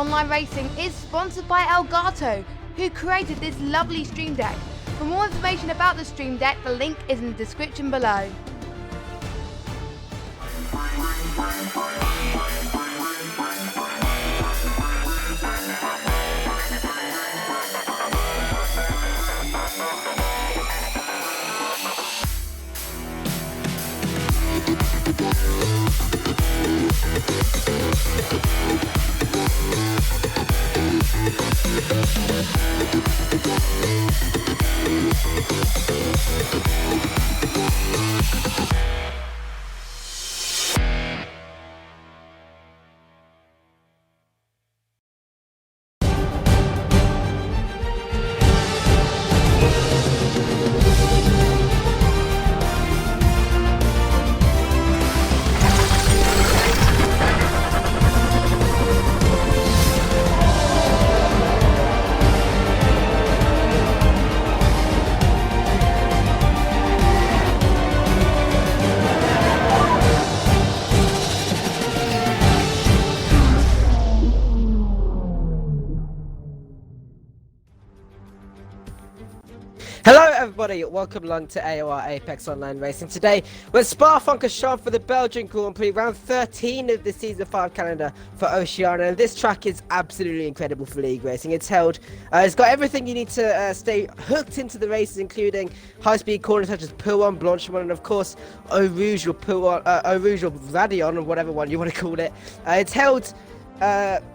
Online Racing is sponsored by Elgato, who created this lovely stream deck. For more information about the stream deck, the link is in the description below. Hello everybody, welcome along to AOR Apex Online Racing. Today we're Spa-Francorchamps for the Belgian Grand Prix, round 13 of the Season 5 calendar for Oceania, and this track is absolutely incredible for league racing. It's got everything you need to stay hooked into the races, including high-speed corners such as Pouin, Blanchimont, and of course Eau Rouge or Radion, or whatever one you want to call it. It's held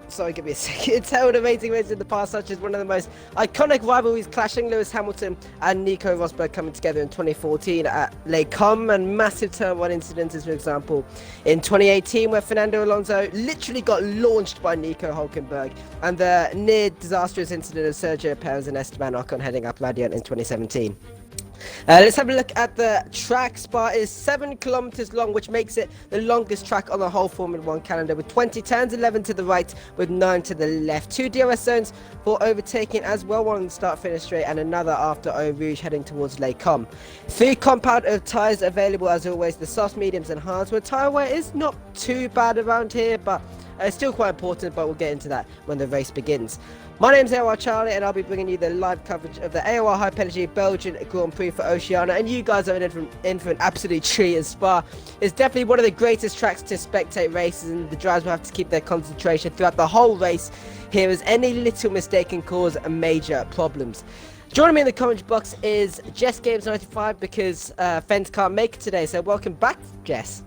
sorry, give me a second. It's held amazing races in the past, such as one of the most iconic rivalries clashing, Lewis Hamilton and Nico Rosberg coming together in 2014 at Les Combes, and massive Turn 1 incidents, for example, in 2018, where Fernando Alonso literally got launched by Nico Hülkenberg, and the near disastrous incident of Sergio Perez and Esteban Ocon heading up Radiant in 2017. Let's have a look at the track. Spa is 7 kilometers long, which makes it the longest track on the whole Formula 1 calendar, with 20 turns, 11 to the right with 9 to the left. 2 DRS zones for overtaking as well, one on the start-finish straight and another after Eau Rouge heading towards Les Combes. 3 compound of tyres available as always, the soft, mediums and hards, where tyre wear is not too bad around here, but it's still quite important, but we'll get into that when the race begins. My name's AOR Charlie, and I'll be bringing you the live coverage of the AOR High Penalty Belgian Grand Prix for Oceania, and you guys are in for an absolute treat as Spa. It's definitely one of the greatest tracks to spectate races, and the drivers will have to keep their concentration throughout the whole race here, as any little mistake can cause major problems. Joining me in the comment box is Jess Games 95, because Fens can't make it today, so welcome back, Jess.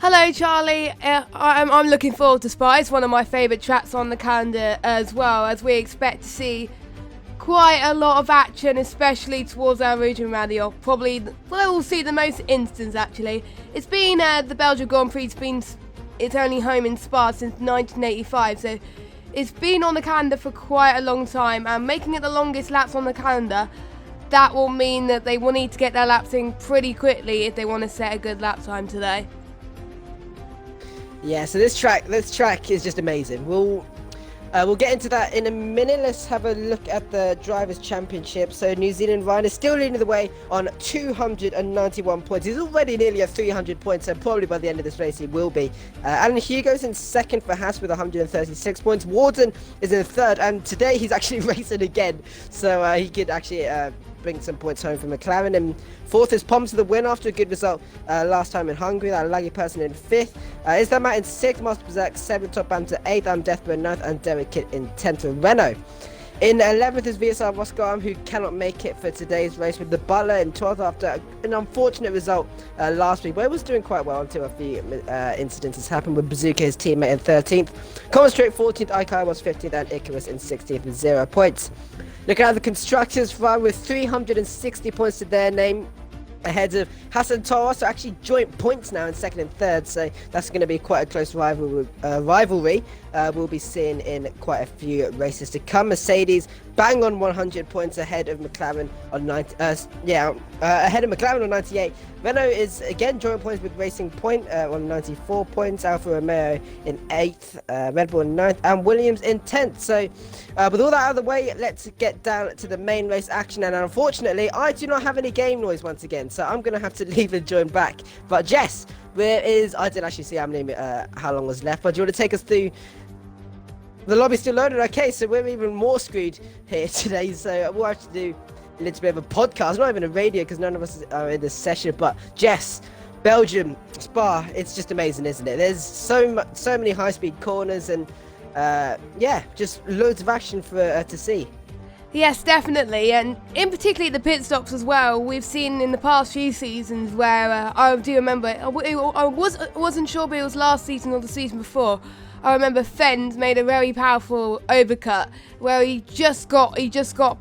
Hello Charlie, I'm looking forward to Spa. It's one of my favourite tracks on the calendar as well, as we expect to see quite a lot of action, especially towards our Rouge and Radion. Probably we'll see the most instance actually. It's been the Belgian Grand Prix, it's only home in Spa since 1985, so it's been on the calendar for quite a long time, and making it the longest laps on the calendar, that will mean that they will need to get their laps in pretty quickly if they want to set a good lap time today. Yeah, so this track is just amazing. We'll get into that in a minute. Let's have a look at the Drivers' Championship. So New Zealand Ryan is still leading the way on 291 points. He's already nearly at 300 points, so probably by the end of this race he will be. Alan Hugo's in second for Haas with 136 points. Warden is in third, and today he's actually racing again, so he could actually bring some points home for McLaren. And fourth is Poms, the win after a good result last time in Hungary. That Laggy Person in fifth. Is that Matt in sixth, Master Berserk seventh, Top Banter eighth, I'm Deathbird ninth, and Derek Kitt in 10th for Renault. In 11th is VSR Roscoe, who cannot make it for today's race, with the Butler in 12th after an unfortunate result last week, but it was doing quite well until a few incidents happened, with Bazooka, his teammate, in 13th. Common Straight 14th, Ikai was 15th, and Icarus in 16th with 0 points. Looking at the constructors, Ferrari with 360 points to their name, ahead of Hassan Torres, so actually joint points now in second and third, so that's going to be quite a close rivalry. We'll be seeing in quite a few races to come. Mercedes bang on 100 points ahead of McLaren on 98. Renault is again joint points with Racing Point on 94 points. Alfa Romeo in 8th, Red Bull in 9th, and Williams in 10th. So with all that out of the way, let's get down to the main race action. And unfortunately, I do not have any game noise once again, so I'm going to have to leave and join back. But Jess, I didn't actually see how long was left, but do you want to take us through The lobby's still loaded. Okay, so we're even more screwed here today. So we'll have to do a little bit of a podcast, not even a radio, because none of us are in this session. But Jess, Belgium, Spa, it's just amazing, isn't it? There's so many high-speed corners, and yeah, just loads of action for to see. Yes, definitely, and in particular the pit stops as well. We've seen in the past few seasons where I do remember, I wasn't sure if it was last season or the season before. I remember Fens made a very powerful overcut where he just got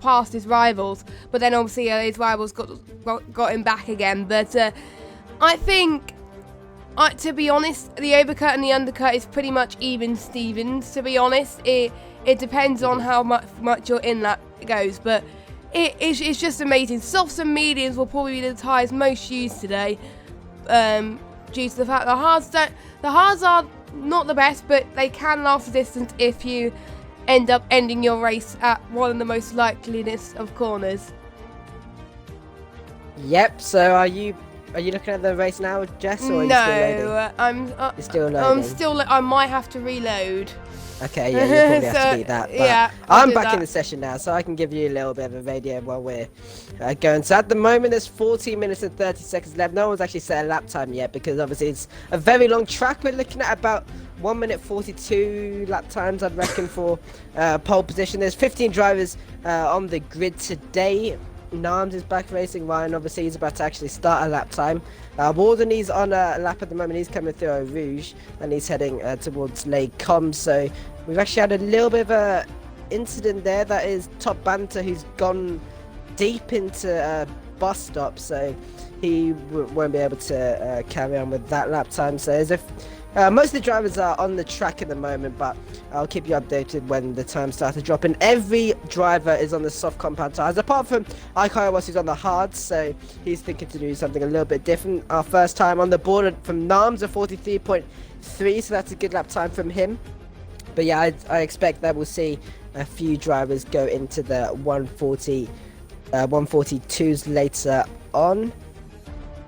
past his rivals, but then obviously his rivals got him back again. But I think, to be honest, the overcut and the undercut is pretty much even Stevens. To be honest, it depends on how much your in-lap goes, but it's just amazing. Softs and mediums will probably be the tyres most used today, due to the fact the hards are not the best, but they can last a distance if you end up ending your race at one of the most likeliness of corners. Yep. So are you looking at the race now, Jess, or are you still loading? You're still loading. I might have to reload. Okay, yeah, you probably have to do that. But yeah, I'm back in the session now, so I can give you a little bit of a radio while we're going. So at the moment, there's 14 minutes and 30 seconds left. No one's actually set a lap time yet, because obviously it's a very long track. We're looking at about 1 minute 42 lap times, I'd reckon, for pole position. There's 15 drivers on the grid today. Nams is back racing. Ryan, obviously, he's about to actually start a lap time. Warden, he's on a lap at the moment. He's coming through Eau Rouge, and he's heading towards Les Combes. So we've actually had a little bit of a incident there. That is Top Banter, who's gone deep into bus stop, so he won't be able to carry on with that lap time. So as if most of the drivers are on the track at the moment, but I'll keep you updated when the time starts to drop. And every driver is on the soft compound tires, apart from Ikawas, who's on the hards, so he's thinking to do something a little bit different. Our first time on the board from Nams, a 43.3, so that's a good lap time from him. But yeah, I expect that we'll see a few drivers go into the 142s later on.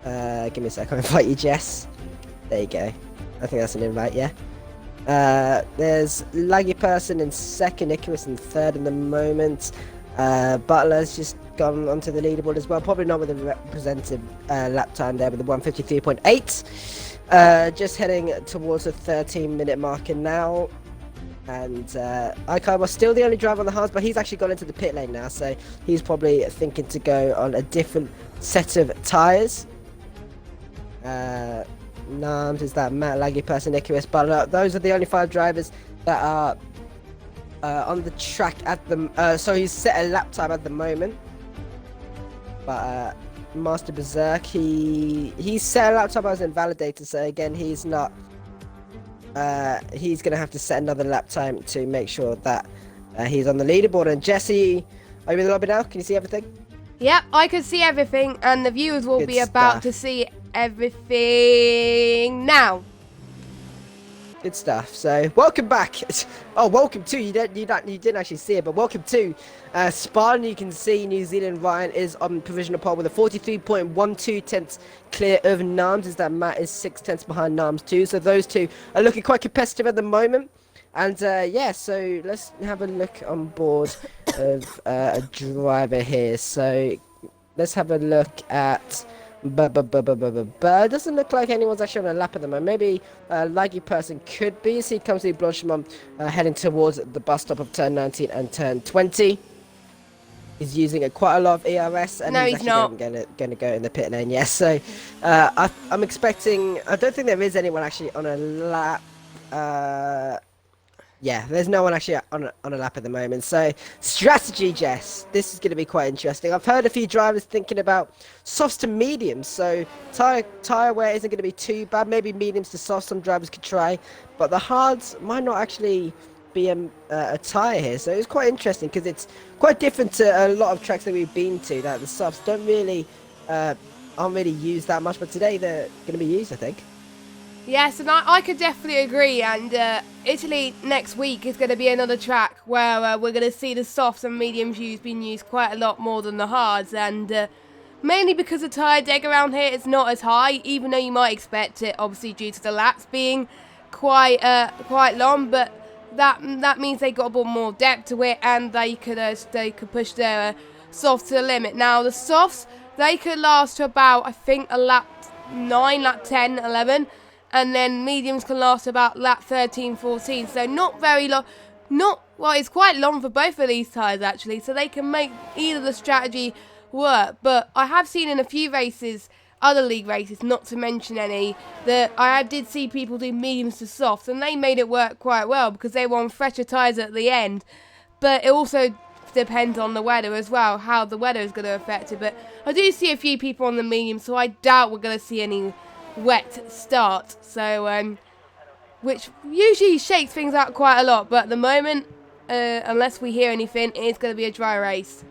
Give me a second, I'll invite you, Jess. There you go. I think that's an invite, yeah. There's Laggy Person in second, Icarus in third in the moment. Butler's just gone onto the leaderboard as well. Probably not with a representative lap time there with the 153.8. Just heading towards the 13-minute marker now. And Ikai was still the only driver on the hards, but he's actually gone into the pit lane now, so he's probably thinking to go on a different set of tyres. Nams is that Matt, Laggy Person, Icarus, but those are the only 5 drivers that are on the track at the so he's set a lap time at the moment, but Master Berserk, he's set a lap time as invalidated, so again he's not he's gonna have to set another lap time to make sure that he's on the leaderboard. And Jesse, are you in the lobby now? Can you see everything? Yep, I can see everything, and the viewers will be about to see everything now. Good stuff. So welcome back. Oh, welcome to you didn't actually see it, but welcome to Spa. You can see New Zealand Ryan is on provisional pole with a 43.12 tenths clear over Nams, as that Matt is 6 tenths behind Nams too. So those two are looking quite competitive at the moment. And yeah, so let's have a look on board of a driver here. So let's have a look at it doesn't look like anyone's actually on a lap at the moment. Maybe a Laggy Person could be. So he comes to Blanchemont, heading towards the bus stop of turn 19 and turn 20. He's using quite a lot of ERS, and he's not going to go in the pit lane. Yes, so I'm expecting. I don't think there is anyone actually on a lap. Yeah, there's no one actually on a lap at the moment. So, strategy, Jess. This is going to be quite interesting. I've heard a few drivers thinking about softs to mediums. So, tyre wear isn't going to be too bad. Maybe mediums to softs, some drivers could try. But the hards might not actually be a tyre here. So, it's quite interesting because it's quite different to a lot of tracks that we've been to. That the softs aren't really used that much. But today they're going to be used, I think. Yes, and I could definitely agree, and Italy next week is going to be another track where we're going to see the softs and mediums being used quite a lot more than the hards, and mainly because the tyre deg around here is not as high, even though you might expect it, obviously due to the laps being quite long, but that means they got a bit more depth to it, and they could push their softs to the limit. Now the softs, they could last to about, I think, a lap 9, lap 10, 11, and then mediums can last about lap 13, 14. So not very long. Well, it's quite long for both of these tyres actually. So they can make either the strategy work. But I have seen in a few races, other league races, not to mention any, that I did see people do mediums to softs, and they made it work quite well because they were on fresher tyres at the end. But it also depends on the weather as well, how the weather is going to affect it. But I do see a few people on the medium, so I doubt we're going to see any wet start. So, which usually shakes things out quite a lot. But at the moment, unless we hear anything, it's going to be a dry race.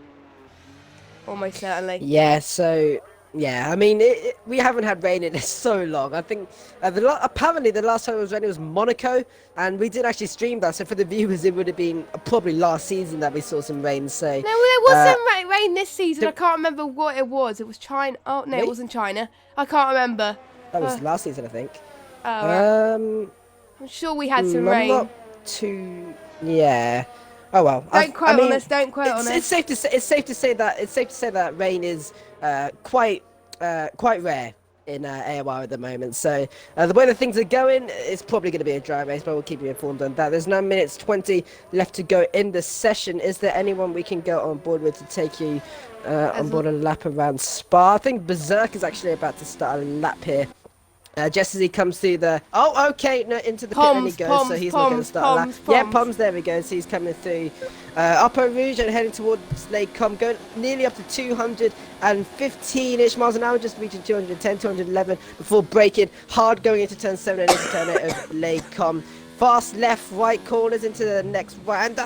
Almost certainly. Yeah, so... Yeah, I mean, we haven't had rain in so long. I think apparently the last time it was raining was Monaco, and we did actually stream that. So for the viewers, it would have been probably last season that we saw some rain. So no, there was some rain this season. I can't remember what it was. It was China. Oh no, really? It wasn't China. I can't remember. That was last season, I think. I'm sure we had some rain. Not too. Yeah. Oh well. Don't quote on us. Don't quote on us. It's safe to say that rain is quite rare in AOR at the moment. So the way that things are going, it's probably going to be a dry race, but we'll keep you informed on that. There's 9 minutes 20 left to go in the session. Is there anyone we can go on board with to take you on board a lap around Spa? I think Berserk is actually about to start a lap here. Just as he comes through the... Oh, okay, no, into the pit and he goes, so he's not going to start a lap. Yeah, Poms, there we go, so he's coming through Upper Rouge and heading towards Lake Com, going nearly up to 215-ish miles an hour, just reaching 210, 211 before braking hard going into turn 7 and into turn 8 of Lake Com. Fast left, right corners into the next right, and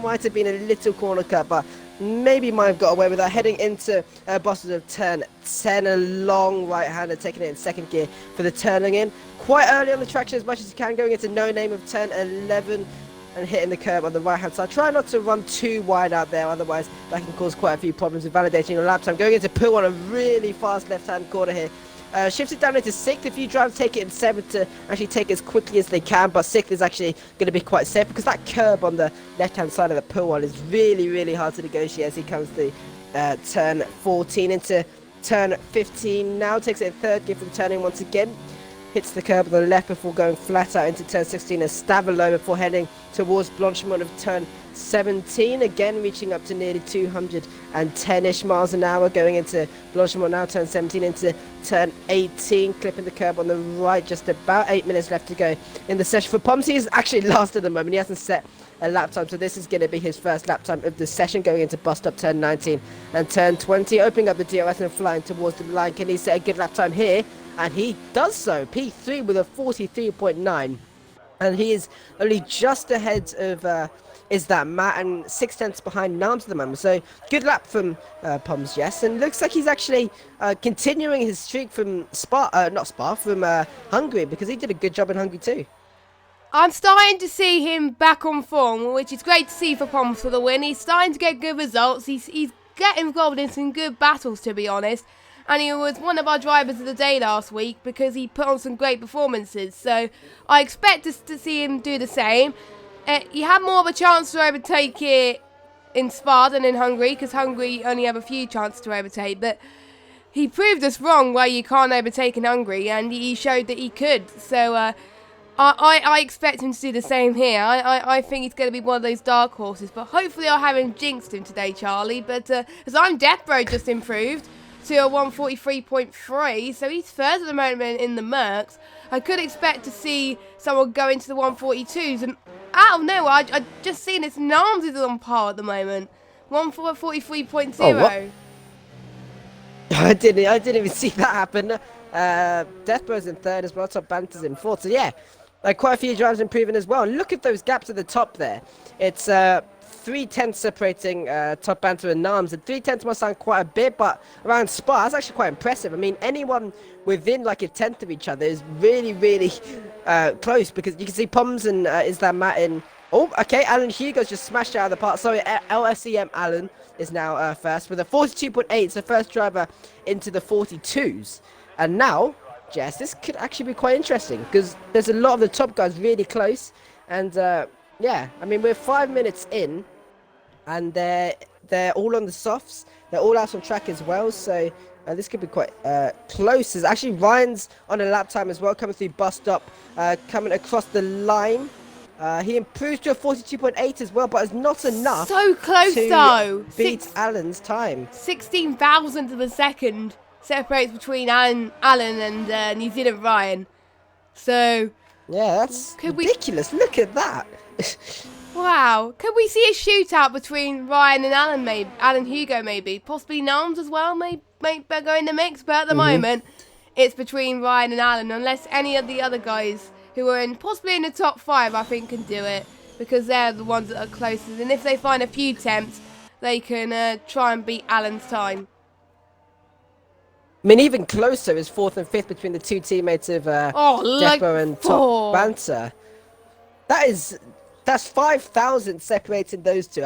might have been a little corner cut, but maybe might have got away with that. Heading into bosses of turn 10, a long right-hander, taking it in second gear for the turning in. Quite early on the traction as much as you can, going into no name of turn 11 and hitting the curb on the right-hand side. Try not to run too wide out there, otherwise that can cause quite a few problems with validating your lap time. Going into Poo on a really fast left-hand corner here. Shifts it down into 6th. If you drive, take it in 7th to actually take as quickly as they can, but 6th is actually going to be quite safe because that curb on the left-hand side of the pool one is really, really hard to negotiate as he comes to turn 14 into turn 15 now. Takes it in 3rd gear for the turning once again. Hits the curb on the left before going flat out into turn 16 and Stavalo before heading towards Blanchimont of turn 17, again reaching up to nearly 210-ish miles an hour, going into Blanchimont now, turn 17 into turn 18, clipping the curb on the right, just about 8 minutes left to go in the session for Poms. He's actually last at the moment, he hasn't set a lap time, so this is going to be his first lap time of the session, going into bust up turn 19 and turn 20, opening up the DRS and flying towards the line. Can he set a good lap time here? And he does so, P3 with a 43.9, and he is only just ahead of is that Matt and 6/10 behind Nams at the moment. So good lap from Poms, Jess, and looks like he's actually continuing his streak from Hungary, because he did a good job in Hungary too. I'm starting to see him back on form, which is great to see for Poms for the win. He's starting to get good results. He's getting involved in some good battles, to be honest. And he was one of our drivers of the day last week because he put on some great performances. So I expect to see him do the same. He had more of a chance to overtake it in Spa than in Hungary, because Hungary only have a few chances to overtake. But he proved us wrong where you can't overtake in Hungary, and he showed that he could. So I expect him to do the same here. I think he's going to be one of those dark horses. But hopefully I haven't jinxed him today, Charlie. But as I'm Death Bro just improved to a 143.3, so he's 3rd at the moment in the Mercs. I could expect to see someone go into the 142s, and out of nowhere, I just seen his Nams is on par at the moment, 143.0. Oh, I didn't even see that happen. Death Bro's in 3rd as well, Top Banter's in 4th, so yeah, quite a few drivers improving as well. And look at those gaps at the top there. It's 3/10 separating Top Banter and Nams, and 3/10 must sound quite a bit, but around Spa, that's actually quite impressive. I mean, anyone within like a 10th of each other is really, really close, because you can see Poms and is that Matt in... Oh, okay, Alan Hugo's just smashed out of the park. Sorry, LSEM Alan is now first with a 42.8, so first driver into the 42s. And now, Jess, this could actually be quite interesting, because there's a lot of the top guys really close, and Yeah, I mean we're 5 minutes in, and they're all on the softs. They're all out on track as well, so this could be quite close. There's actually Ryan's on a lap time as well, coming through bust up, coming across the line. He improves to a 42.8 as well, but it's not enough. So close to though. beat Alan's time. 16,000 of a second separates between Alan and New Zealand Ryan. So yeah, that's ridiculous. Look at that. Wow. Could we see a shootout between Ryan and Alan, maybe? Alan Hugo, maybe? Possibly Nams as well, maybe go in the mix. But at the moment, it's between Ryan and Alan, unless any of the other guys who are possibly in the top 5, I think, can do it. Because they're the ones that are closest. And if they find a few temps, they can try and beat Alan's time. I mean, even closer is 4th and 5th between the two teammates of Jeppo and Top Banter. That's 5,000 separating those two.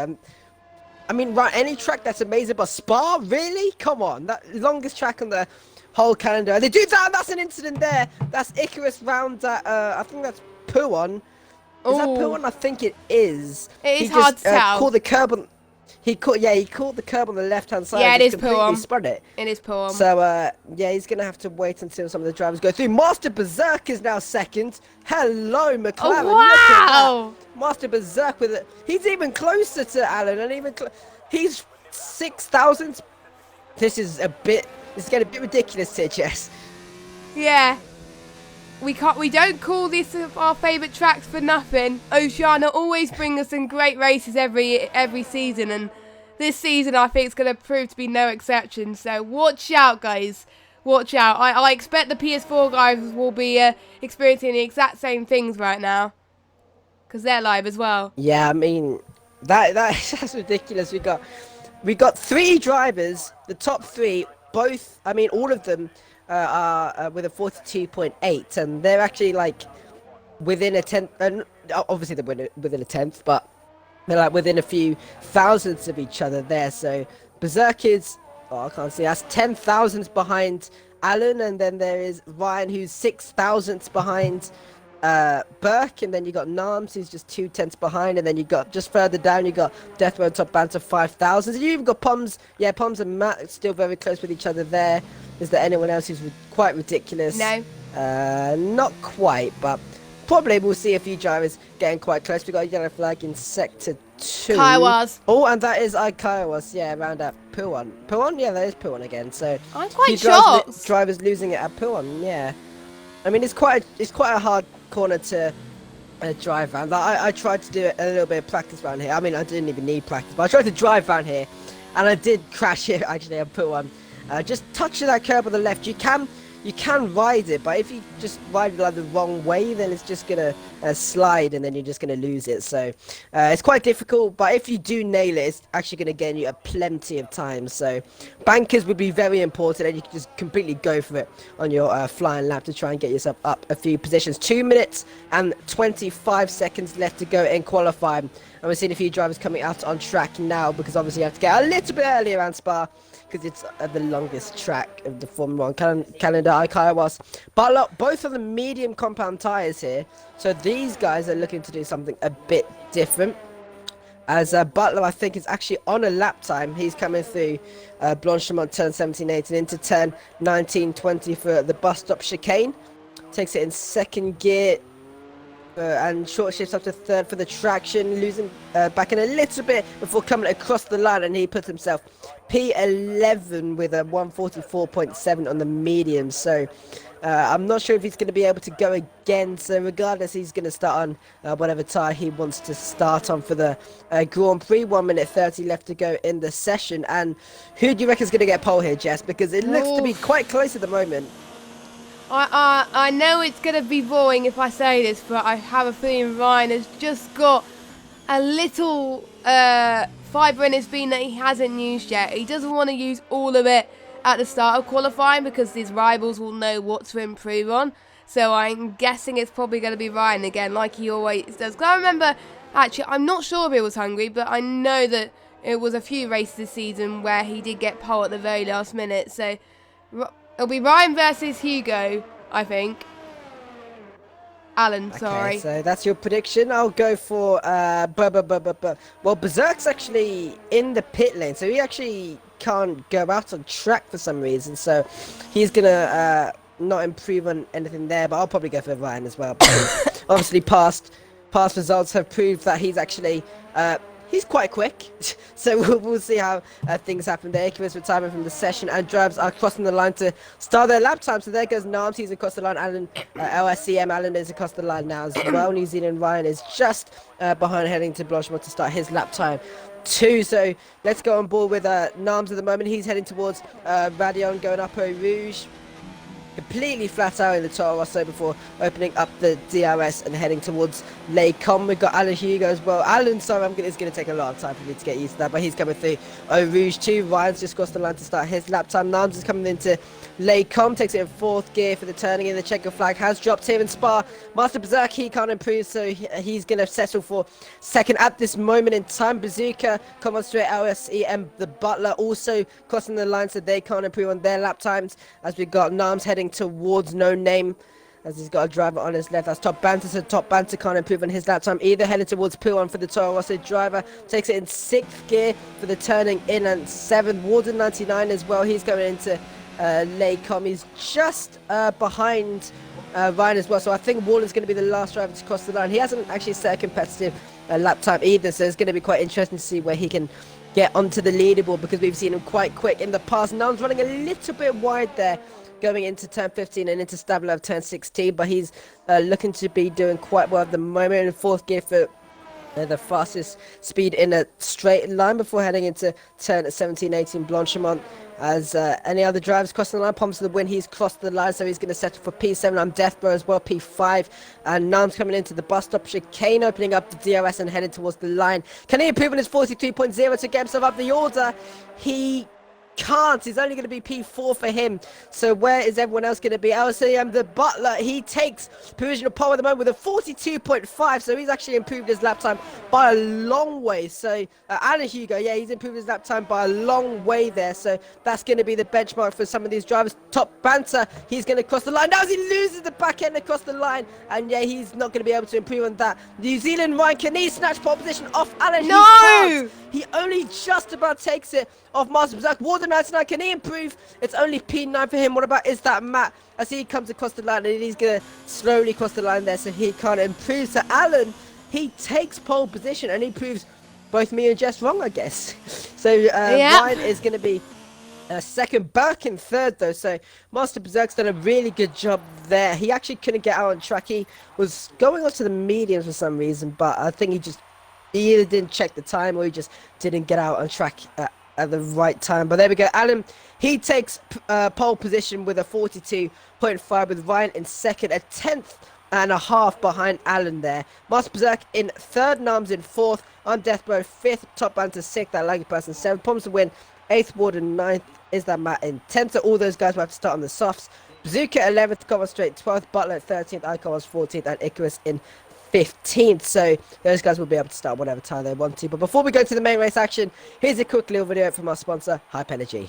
I mean, right, any track that's amazing, but Spa, really? Come on, that longest track on the whole calendar. And they do that, and that's an incident there. That's Icarus round at, I think that's Puon. Is that Puon? I think it is. It is hard to tell. Caught the curb on, he caught the curb on the left-hand side. Yeah, it is Puon. Spun it. It is Puon. So, yeah, he's going to have to wait until some of the drivers go through. Master Berserk is now second. Hello, McLaren. Oh, wow. Look at that. Master Berserk with it. He's even closer to Alan, and even he's 6,000. This is getting a bit ridiculous here, Jess. Yeah. We don't call this our favourite tracks for nothing. Oceania always bring us in great races every season, and this season I think it's going to prove to be no exception. So watch out, guys. Watch out. I expect the PS4 guys will be experiencing the exact same things right now, because they're live as well. Yeah, I mean that's ridiculous. We got 3 drivers, the top 3, both. I mean, all of them. Are with a 42.8, and they're actually like within a tenth. And obviously they're within a tenth, but they're like within a few thousandths of each other there. So Berserk is, I can't see, that's 10,000 behind Alan, and then there is Ryan who's 6,000 behind Burke, and then you got Nams who's just 2/10 behind, and then you got just further down you got Death Row and Top Banter 5,000. And you even got Poms. Yeah, Poms and Matt still very close with each other there. Is there anyone else who's quite ridiculous? No. Not quite, but probably we'll see a few drivers getting quite close. We got a yellow flag in sector 2. Kaiwas. Oh, and that is Kaiwas, yeah, around at Puon. Puon? Yeah, that is Puon again. So I'm quite shocked. Drivers losing it at Puon, yeah. I mean, it's quite a hard corner to drive around. Like, I tried to do a little bit of practice around here. I mean, I didn't even need practice, but I tried to drive around here, and I did crash here actually at Puon. Just touching that curb on the left, you can ride it, but if you just ride it like the wrong way, then it's just gonna slide, and then you're just gonna lose it. So it's quite difficult, but if you do nail it, it's actually gonna gain you a plenty of time. So bankers would be very important, and you can just completely go for it on your flying lap to try and get yourself up a few positions. 2 minutes and 25 seconds left to go in qualifying, and we're seeing a few drivers coming out on track now, because obviously you have to get a little bit early around Spa, because it's the longest track of the Formula 1 calendar. Kaiwas. But look, both of the medium compound tyres here, so these guys are looking to do something a bit different. As Butler, I think, is actually on a lap time. He's coming through Blanchemont turn 17-18 into turn 19-20 for the bus stop chicane. Takes it in second gear. And short shifts up to third for the traction, losing back in a little bit before coming across the line, and he puts himself P11 with a 144.7 on the medium. So I'm not sure if he's going to be able to go again. So regardless, he's going to start on whatever tyre he wants to start on for the Grand Prix. 1 minute 30 left to go in the session. And who do you reckon is going to get pole here, Jess? Because it looks to be quite close at the moment. I know it's going to be boring if I say this, but I have a feeling Ryan has just got a little fibre in his bean that he hasn't used yet. He doesn't want to use all of it at the start of qualifying, because his rivals will know what to improve on. So I'm guessing it's probably going to be Ryan again, like he always does. Because I remember, actually, I'm not sure if he was hungry, but I know that it was a few races this season where he did get pole at the very last minute. So it'll be Ryan versus Hugo, I think. Alan, sorry. Okay, so that's your prediction. I'll go for well, Berserk's actually in the pit lane, so he actually can't go out on track for some reason. So he's gonna not improve on anything there. But I'll probably go for Ryan as well. Because obviously, past results have proved that he's actually he's quite quick. So we'll see how things happen there. Icarus retirement from the session, and drivers are crossing the line to start their lap time. So there goes Narms, he's across the line. Alan, LSCM Alan is across the line now as well. New Zealand Ryan is just behind, heading to Blanchimont to start his lap time too. So let's go on board with Narms at the moment. He's heading towards Radion, going up Eau Rouge. Completely flat out in the Toro Rosso before opening up the DRS and heading towards Les Combes. We've got Alan Hugo as well. Alan, sorry, it's going to take a lot of time for me to get used to that, but he's coming through Eau Rouge too. Ryan's just crossed the line to start his lap time. Nams is coming into Les Combes, takes it in fourth gear for the turning in. The checker flag has dropped here in Spa. Master Berserk, he can't improve, so he's going to settle for second at this moment in time. Bazooka, Common Straight, LSE, and the Butler also crossing the line, so they can't improve on their lap times, as we've got Nams heading towards No Name, as he's got a driver on his left. That's Top Banter, so Top Banter can't improve on his lap time either. Heading towards P1 for the Toro Rosso driver, takes it in sixth gear for the turning in, and seventh. Warden 99 as well, he's going into Les Combes. He's just behind Ryan as well, so I think Warden's going to be the last driver to cross the line. He hasn't actually set a competitive lap time either, so it's going to be quite interesting to see where he can get onto the leaderboard, because we've seen him quite quick in the past. Now he's running a little bit wide there going into turn 15 and into Stabilo of turn 16, but he's looking to be doing quite well at the moment. In fourth gear for the fastest speed in a straight line before heading into turn 17, 18 Blanchimont. As any other drivers crossing the line, Pomps to the win, he's crossed the line, so he's going to settle for P7. I'm Deathbro as well, P5. And Nams coming into the bus stop. Chicane opening up the DRS and heading towards the line. Can he improve on his 43.0 to get himself up the order? He can't. It's only going to be P4 for him. So where is everyone else going to be? LCM, the Butler, he takes provisional pole at the moment with a 42.5, so he's actually improved his lap time by a long way. So Alan Hugo, yeah, he's improved his lap time by a long way there, so that's going to be the benchmark for some of these drivers. Top Banter, he's going to cross the line. Now he loses the back end across the line, and yeah, he's not going to be able to improve on that. New Zealand Ryan, can he snatch pole position off Alan? No! He only just about takes it off Master Berserk. Warden 99, can he improve? It's only P9 for him. What about is that Matt? As he comes across the line, and he's going to slowly cross the line there, so he can't improve. So Alan, he takes pole position, and he proves both me and Jess wrong, I guess. So Ryan is going to be second, Birkin third though, so Master Berserk's done a really good job there. He actually couldn't get out on track. He was going on to the mediums for some reason, but I think he either didn't check the time or he just didn't get out on track at the right time. But there we go. Alan, he takes pole position with a 42.5, with Ryan in second, a 10th and a half behind Alan there. Master Berserk in third, Nams in fourth, on Deathbro fifth, Top Banter sixth, that lucky person seventh, Poms to win eighth, Warden ninth, is that Matt in 10th. So all those guys will have to start on the softs. Bazooka 11th, Common Straight 12th, Butler 13th, Icons 14th, and Icarus in 15th. So those guys will be able to start whatever time they want to. But before we go to the main race action, here's a quick little video from our sponsor, Hype Energy.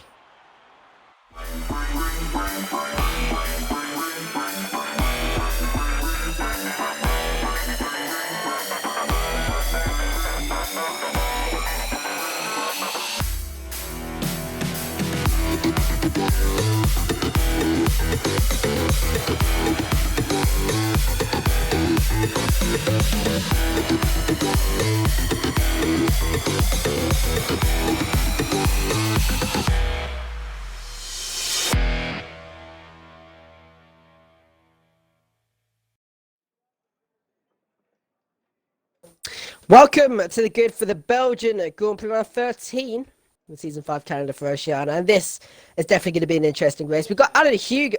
Welcome to the good for the Belgian Grand Prix round 13, the season 5 calendar for Oceania, and this is definitely going to be an interesting race. We've got Alan Hugo,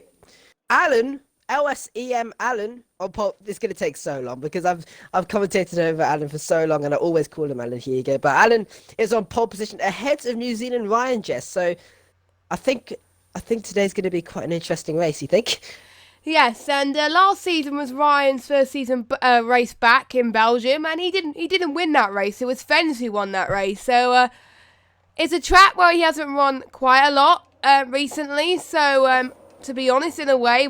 Alan, LSEM Alan on pole. It's going to take so long because I've commentated over Alan for so long, and I always call him Alan Hugo. But Alan is on pole position ahead of New Zealand Ryan, Jess. So I think today's going to be quite an interesting race. You think? Yes, and last season was Ryan's first season race back in Belgium, and he didn't win that race. It was Fens who won that race. So it's a track where he hasn't run quite a lot recently. So to be honest, in a way,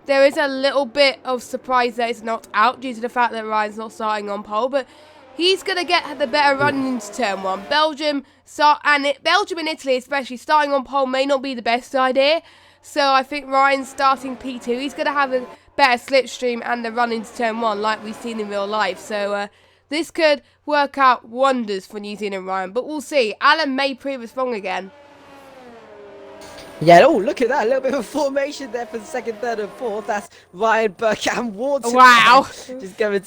there is a little bit of surprise that it's not out due to the fact that Ryan's not starting on pole, but he's going to get the better run into turn 1. Belgium and Italy especially, starting on pole may not be the best idea. So I think Ryan's starting P2. He's going to have a better slipstream and the run into turn 1 like we've seen in real life. So this could work out wonders for New Zealand Ryan. But we'll see. Alan may prove us wrong again. Yeah, oh, look at that. A little bit of a formation there for the second, third, and fourth. That's Ryan, Burke, and Wardson. Wow. Just going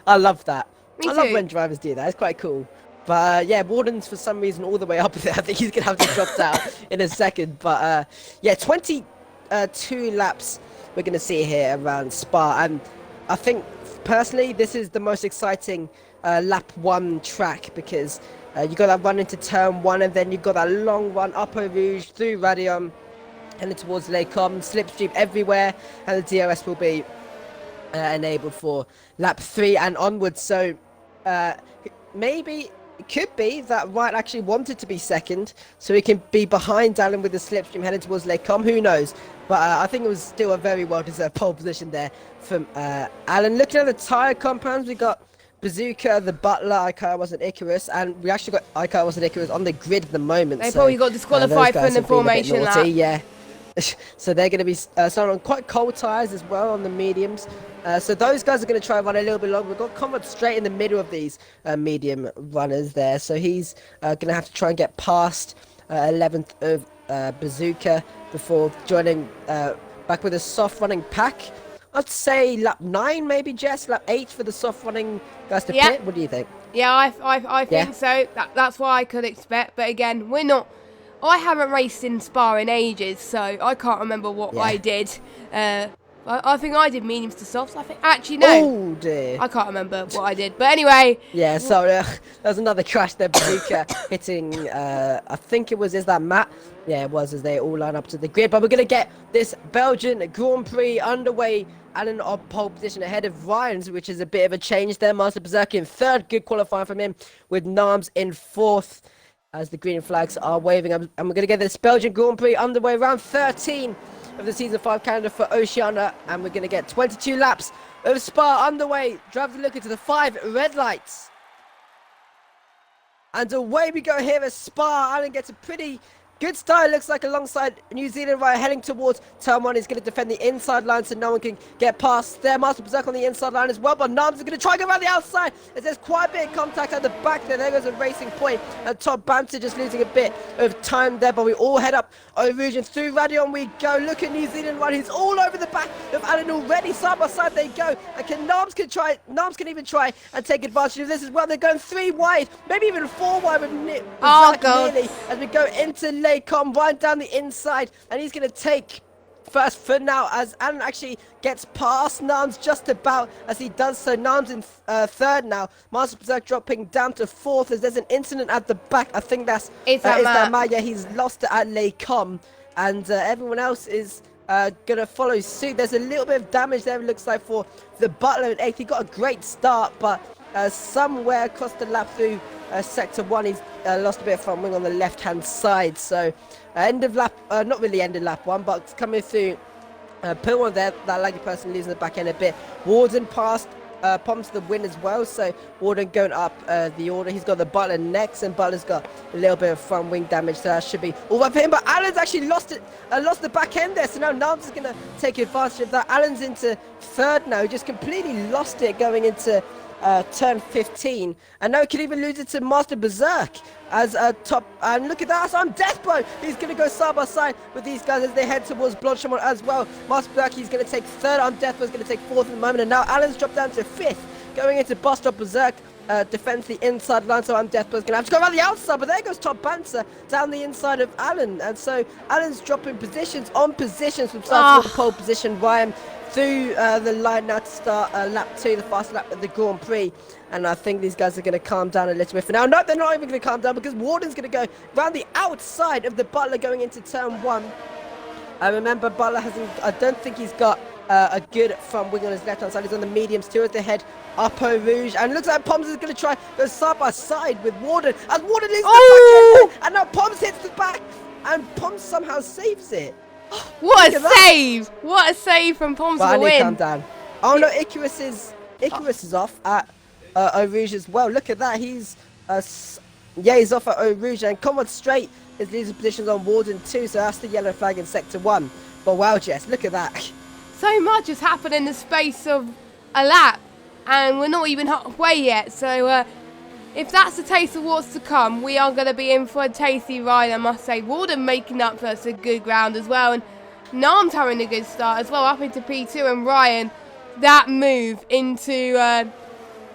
I love that. Me I love too. when drivers do that. It's quite cool. But yeah, Warden's for some reason all the way up there. I think he's going to have to drop out in a second. But yeah, 22 laps we're going to see here around Spa. And I think, personally, this is the most exciting lap 1 track because you got that run into turn 1 and then you got that long run up Eau Rouge through Radium heading towards Les Combes, slipstream everywhere, and the DRS will be enabled for lap 3 and onwards. So maybe it could be that Wright actually wanted to be second so he can be behind Alan with the slipstream heading towards Les Combes. Who knows? But I think it was still a very well deserved pole position there from Alan. Looking at the tyre compounds, we got Bazooka, the Butler, Icar and Icarus, and we actually got Icar and Icarus on the grid at the moment. They probably got disqualified from the formation lap. Yeah. So they're going to be starting on quite cold tyres as well on the mediums. So those guys are going to try and run a little bit longer. We've got Conrad straight in the middle of these medium runners there. So he's going to have to try and get past 11th of Bazooka before joining back with a soft running pack. I'd say lap 9 maybe, Jess. Lap 8 for the soft running guys to pit. What do you think? Yeah, I think so. That's what I could expect. But again, I haven't raced in Spa in ages, so I can't remember what I did. I think I did mediums to softs. Actually, no. Oh dear. I can't remember what I did. But anyway. Yeah, so there's another crash there. Bazooka hitting, I think it was, is that Matt? Yeah, it was, as they all line up to the grid. But we're going to get this Belgian Grand Prix underway. Alan on pole position ahead of Ryan's, which is a bit of a change there. Master Berserker in third. Good qualifying from him, with Narms in fourth as the green flags are waving. And we're going to get this Belgian Grand Prix underway, round 13 of the Season 5 calendar for Oceania. And we're going to get 22 laps of Spa underway. Drivers looking to the 5 red lights. And away we go here at Spa. Alan gets a pretty good start, looks like, alongside New Zealand right heading towards turn 1. He's going to defend the inside line so no one can get past there. Master Berserk on the inside line as well, but Nams is going to try and go around the outside as there's quite a bit of contact at the back there. There goes a racing point, and Todd Banter just losing a bit of time there, but we all head up Eau Rouge and through Radion we go. Look at New Zealand run. He's all over the back of Alan already. Side by side they go, and Nams can even try and take advantage of this as well. They're going 3 wide, maybe even 4 wide with nearly as we go into Lecom right down the inside, and he's going to take first for now as Alan actually gets past Nams just about as he does so. Nams in third now. Master Berserk dropping down to fourth as there's an incident at the back. I think that's Maya. He's lost it at Lecom, and everyone else is gonna follow suit. There's a little bit of damage there, it looks like, for the Butler in 8th. He got a great start, but somewhere across the lap through sector 1 he's lost a bit of front wing on the left hand side. So end of lap, not really end of lap 1, but coming through put one there, that laggy person losing the back end a bit. Warden passed Pomps the win as well, so Warden going up the order. He's got the Butler next, and Butler's got a little bit of front wing damage, so that should be all right for him. But Alan's actually lost the back end there, so now Nams is going to take advantage of that. Alan's into third now. He just completely lost it going into turn 15, and now he can even lose it to Master Berserk as a top. And look at that, that's on Deathblow. He's going to go side by side with these guys as they head towards Blanchimont as well. Master Berserk, he's going to take third. On Deathblow is going to take fourth at the moment, and now Alan's dropped down to fifth going into Bus Stop Berserk. Defends the inside line, so I'm Deathbow's going to have to go around the outside, but there goes Top Banter down the inside of Alan, and so Alan's dropping positions on positions from starting with the pole position. Ryan through the line now to start lap 2, the fast lap of the Grand Prix, and I think these guys are going to calm down a little bit for now. No, they're not even going to calm down, because Warden's going to go around the outside of the Butler going into turn 1. I remember Butler I don't think he's got a good front wing on his left hand side. He's on the mediums too as they head up Eau Rouge, and looks like Poms is going to try go side by side with Warden as Warden is the back end, and now Poms hits the back and Poms somehow saves it. What a save! What a save from Poms for the win. Calm down. Oh no, Icarus is off at Eau Rouge as well. Look at that. He's he's off at Eau Rouge, and Comrade Straight is losing positions on Warden 2, so that's the yellow flag in Sector 1. But wow, Jess, look at that. So much has happened in the space of a lap, and we're not even halfway yet. So if that's a taste of what's to come, we are going to be in for a tasty ride, I must say. Warden making up for some good ground as well, and Nam's having a good start as well, up into P2, and Ryan, that move into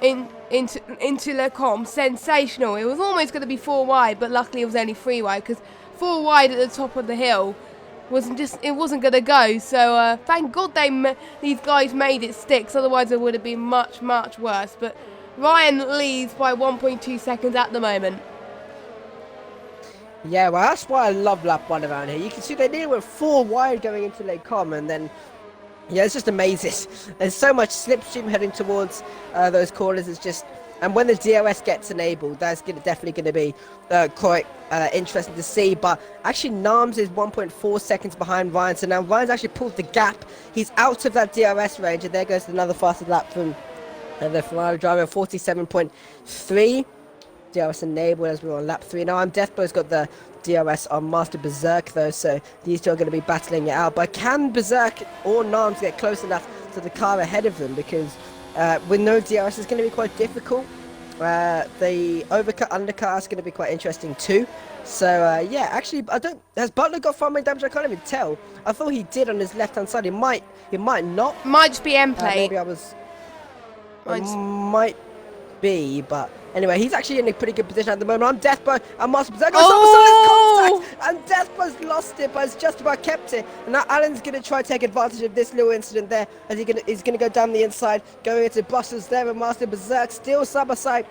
Lecombe, sensational. It was almost going to be 4 wide, but luckily it was only 3 wide, because 4 wide at the top of the hill wasn't going to go. So thank God these guys made it stick, otherwise it would have been much worse. But Ryan leads by 1.2 seconds at the moment. Yeah, well, that's why I love lap 1 around here. You can see they nearly went 4 wide going into Lecombe, and then yeah, it's just amazing. There's so much slipstream heading towards those corners. It's just, and when the DRS gets enabled, that's definitely going to be quite interesting to see. But actually, Nams is 1.4 seconds behind Ryan, so now Ryan's actually pulled the gap. He's out of that DRS range, and there goes another faster lap from the Ferrari driver, 47.3. DRS enabled as we're on lap 3. Now, Deathbow's got the DRS on Master Berserk though, so these two are going to be battling it out. But can Berserk or Nams get close enough to the car ahead of them? Because with no DRS, it's going to be quite difficult. The undercut is going to be quite interesting too. So yeah, actually, has Butler got front wing damage? I can't even tell. I thought he did on his left hand side. He might not. Might just be end plate. Maybe I was. Might be, but anyway, he's actually in a pretty good position at the moment. I'm Deathbow, and Master Berserk contact, and Deathbow's lost it, but has just about kept it. And now Alan's going to try to take advantage of this little incident there, as he's going to go down the inside, going into Busters there, and Master Berserk still side by side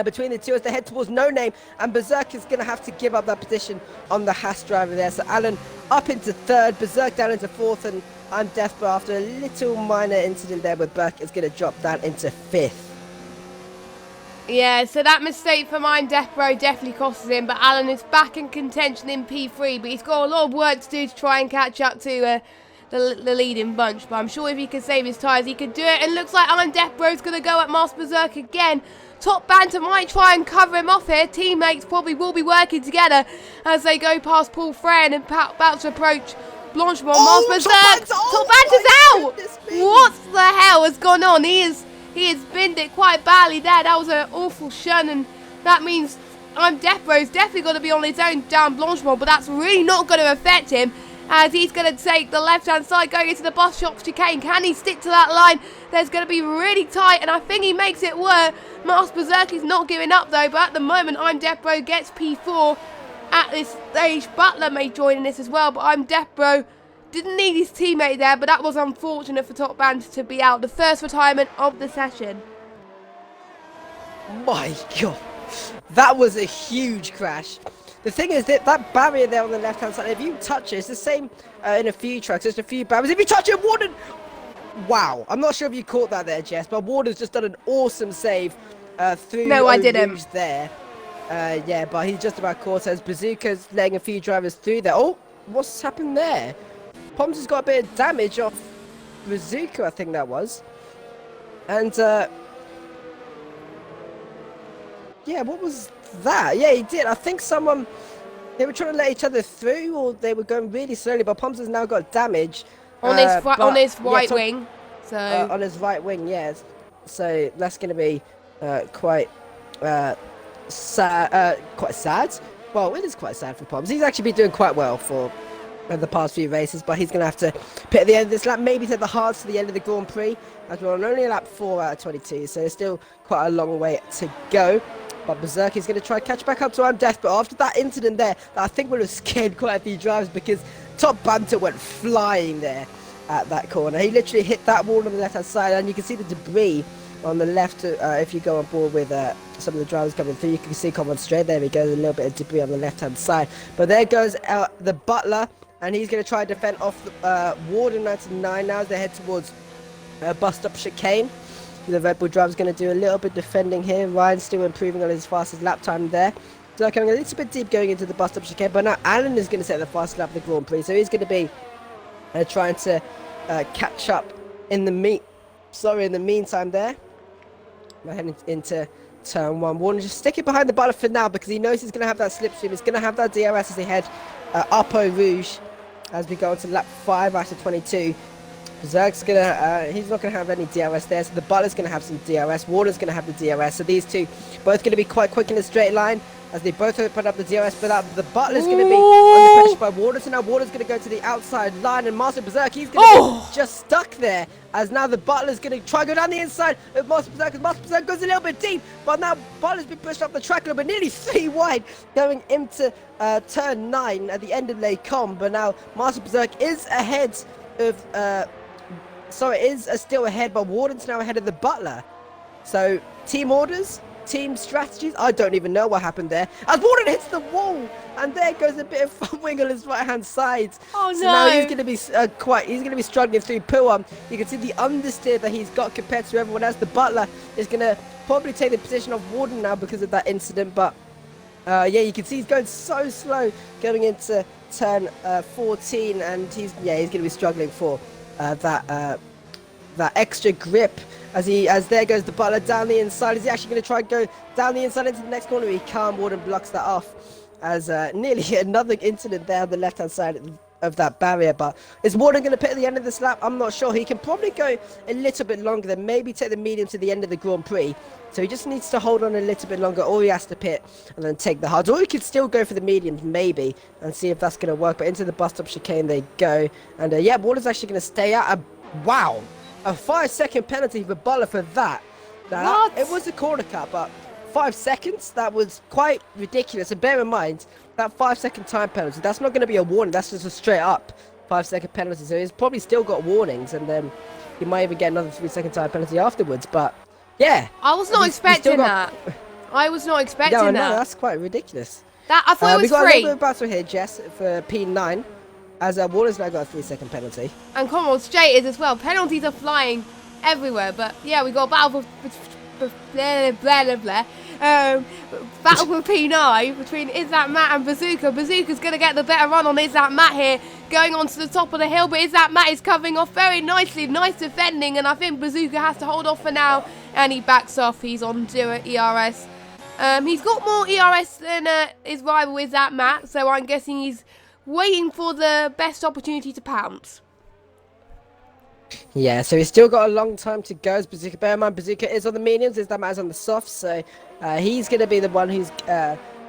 between the two as they head towards No Name, and Berserk is going to have to give up that position on the Haas driver there. So Alan up into 3rd, Berserk down into 4th, and I'm Deathbow, after a little minor incident there with Burke, is going to drop down into 5th. Yeah, so that mistake for mine, Deathbrow, definitely costs him, but Alan is back in contention in P3, but he's got a lot of work to do to try and catch up to the leading bunch, but I'm sure if he can save his tyres, he could do it, and looks like Alan Deathbrow's going to go at Master Berserk again. Top Banter might try and cover him off here. Teammates probably will be working together as they go past Paul Freya and about to approach Blanchemont. Master Berserk! Top Banter's out! What the hell has gone on? He has binned it quite badly there. That was an awful shun, and that means Deathrow's definitely going to be on his own down Blanchemont, but that's really not going to affect him, as he's going to take the left-hand side going into the bus shop chicane. Can he stick to that line? There's going to be really tight, and I think he makes it work. Master Berserk is not giving up though, but at the moment, Deathbrow gets P4 at this stage. Butler may join in this as well, but Deathbrow didn't need his teammate there, but that was unfortunate for Top Banter to be out. The first retirement of the session. My God, that was a huge crash. The thing is that barrier there on the left hand side, if you touch it, it's the same in a few trucks. There's a few barriers. If you touch it, Warden! Wow, I'm not sure if you caught that there, Jess, but Warden's just done an awesome save through. No, I didn't. There. Yeah, but he's just about caught as Bazooka's letting a few drivers through there. Oh, what's happened there? Poms has got a bit of damage off Bazooka, I think that was. And, yeah, what was that? Yeah, he did. I think they were trying to let each other through, or they were going really slowly, but Poms has now got damage. On his right wing. So on his right wing, yes. So that's going to be quite sad. Quite sad. Well, it is quite sad for Poms. He's actually been doing quite well for the past few races, but he's going to have to pit at the end of this lap, maybe take the hards to the end of the Grand Prix, as we're on only lap 4 out of 22, so there's still quite a long way to go. But Berserk is going to try to catch back up to Death, but after that incident there, I think would have scared quite a few drivers, because Top Banter went flying there at that corner. He literally hit that wall on the left-hand side, and you can see the debris on the left. If you go on board with some of the drivers coming through, you can see Common straight there. He goes a little bit of debris on the left-hand side. But there goes the Butler, and he's going to try to defend off Warden 99 now as they head towards bus-stop chicane. The Red Bull driver's going to do a little bit defending here. Ryan's still improving on his fastest lap time there. So coming a little bit deep going into the bus stop chicane, but now Alan is going to set the fast lap of the Grand Prix, so he's going to be trying to catch up in the meantime there. We're heading into turn 1. Warner just stick it behind the butler for now because he knows he's going to have that slipstream. He's going to have that DRS as they head up Eau Rouge as we go into lap 5 out of 22. Zerg's gonna, he's not gonna have any DRS there, so the Butler's gonna have some DRS. Warner's gonna have the DRS, so these two both gonna be quite quick in a straight line as they both put up the DRS. But the Butler's gonna be under pressure by Warner, so now Warner's gonna go to the outside line, and Master Berserk, he's gonna be just stuck there. As now the Butler's gonna try to go down the inside of Master Berserk, as Master Berserk goes a little bit deep, but now Butler's been pushed up the track a little bit, nearly 3 wide, going into turn 9 at the end of Les Combes. But now Master Berserk is ahead of. So it is still ahead, but Warden's now ahead of the Butler. So team orders, team strategies, I don't even know what happened there. As Warden hits the wall, and there goes a bit of front wing on his right hand side. Oh no! So now he's going to be he's going to be struggling through Puan. You can see the understeer that he's got compared to everyone else. The Butler is going to probably take the position of Warden now because of that incident, but yeah, you can see he's going so slow going into turn 14, and he's going to be struggling for that extra grip as there goes the Butler down the inside. Is he actually going to try and go down the inside into the next corner? He can't. Warden blocks that off as nearly another incident there on the left hand side of that barrier. But is Warden going to pit at the end of this lap? I'm not sure. He can probably go a little bit longer, then maybe take the medium to the end of the Grand Prix. So he just needs to hold on a little bit longer, or he has to pit and then take the hards. Or he could still go for the mediums, maybe, and see if that's going to work. But into the bus stop chicane they go. And yeah, Warden's actually going to stay out. Wow, a 5-second penalty for Butler for that. Now, it was a corner cut, but 5 seconds, that was quite ridiculous. And bear in mind, that 5-second time penalty, that's not going to be a warning. That's just a straight up 5-second penalty. So he's probably still got warnings, and then he might even get another 3-second time penalty afterwards. But yeah, I was not expecting that. I was not expecting that. No, that's quite ridiculous. I thought it was we got free. a little bit of battle here, Jess, for P9. As Warner's now got a 3-second penalty. And Cromwell Straight is as well. Penalties are flying everywhere. But yeah, we got a battle for blah, blah, blah, blah. Battle for P9 between Is That Matt and Bazooka. Bazooka's going to get the better run on Is That Matt here. Going on to the top of the hill. But Is That Matt is covering off very nicely. Nice defending. And I think Bazooka has to hold off for now. And he backs off. He's on 0 ERS. He's got more ERS than his rival Is That Matt. So I'm guessing he's waiting for the best opportunity to pounce. Yeah, so he's still got a long time to go as Bazooka. Bear in mind, Bazooka is on the mediums, Is That Matt's on the softs, so he's going to be the one who's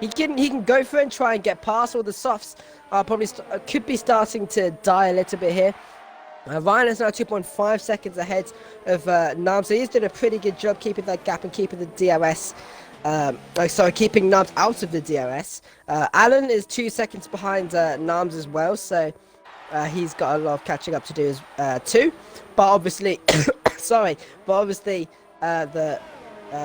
he can go for it and try and get past. All the softs are probably could be starting to die a little bit here. Ryan is now 2.5 seconds ahead of Nam, so he's doing a pretty good job keeping that gap and keeping the DRS. Keeping Nams out of the DRS. Alan is 2 seconds behind Nams as well, so he's got a lot of catching up to do too. But obviously, the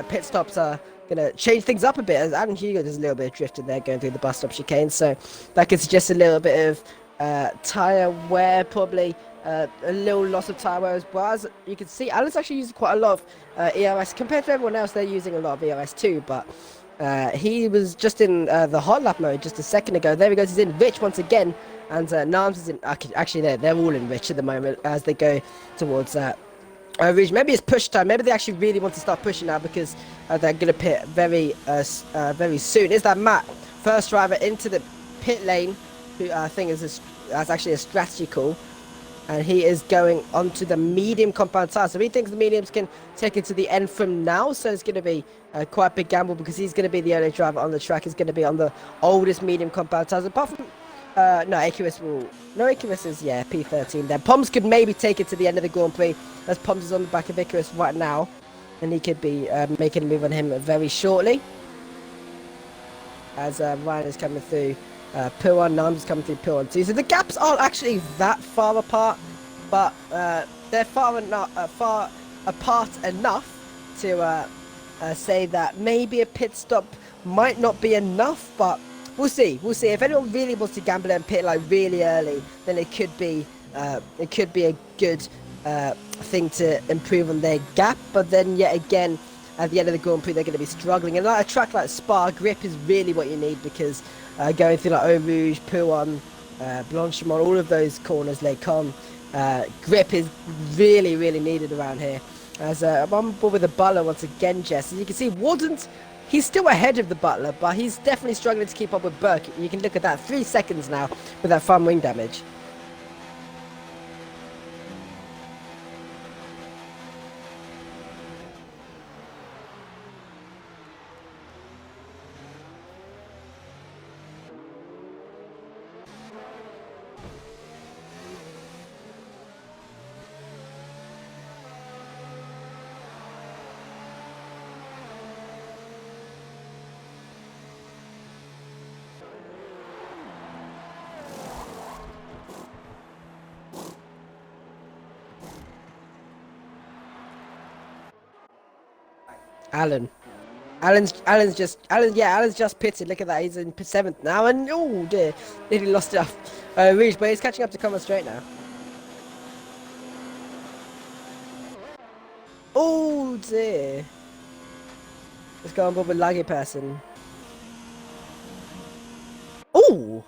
pit stops are gonna change things up a bit as Alan Hugo does a little bit of drifting there going through the bus stop chicane, so that could suggest a little bit of tyre wear, probably. A little loss of tyre wear as well. As you can see, Alan's actually using quite a lot of ERS compared to everyone else. They're using a lot of ERS too, but he was just in the hot lap mode just a second ago. There he goes, he's in rich once again, and Nams is in. Actually, they're all in rich at the moment as they go towards Rouge. Maybe it's push time. Maybe they actually really want to start pushing now because they're going to pit very soon. Is That Matt, first driver into the pit lane, who I think is actually a strategy call. And he is going onto the medium compound tire. So he thinks the mediums can take it to the end from now. So it's going to be quite a big gamble because he's going to be the only driver on the track. He's going to be on the oldest medium compound tires. Apart from, AQS will... No, AQS is, yeah, P13 there. Poms could maybe take it to the end of the Grand Prix. As Poms is on the back of Icarus right now. And he could be making a move on him very shortly. As Ryan is coming through. Puan, Nams is coming through Puan too. So the gaps aren't actually that far apart, but they're far apart enough to say that maybe a pit stop might not be enough, but we'll see. We'll see. If anyone really wants to gamble and pit like really early, then it could be a good thing to improve on their gap. But then yet again, at the end of the Grand Prix they're going to be struggling. And like a track like Spa, grip is really what you need, because going through like Eau Rouge, Pouin, Blanchimont, all of those corners, Les Combes, grip is really, really needed around here. As I'm on board with the Butler once again, Jess. As you can see, Warden's, he's still ahead of the Butler, but he's definitely struggling to keep up with Burke. You can look at that, 3 seconds now with that front wing damage. Alan's just pitted. Look at that, he's in 7th now, and oh dear, nearly lost it off Rouge, but he's catching up to Common Straight now. Oh dear. Let's go on board with Laggy Person. Oh,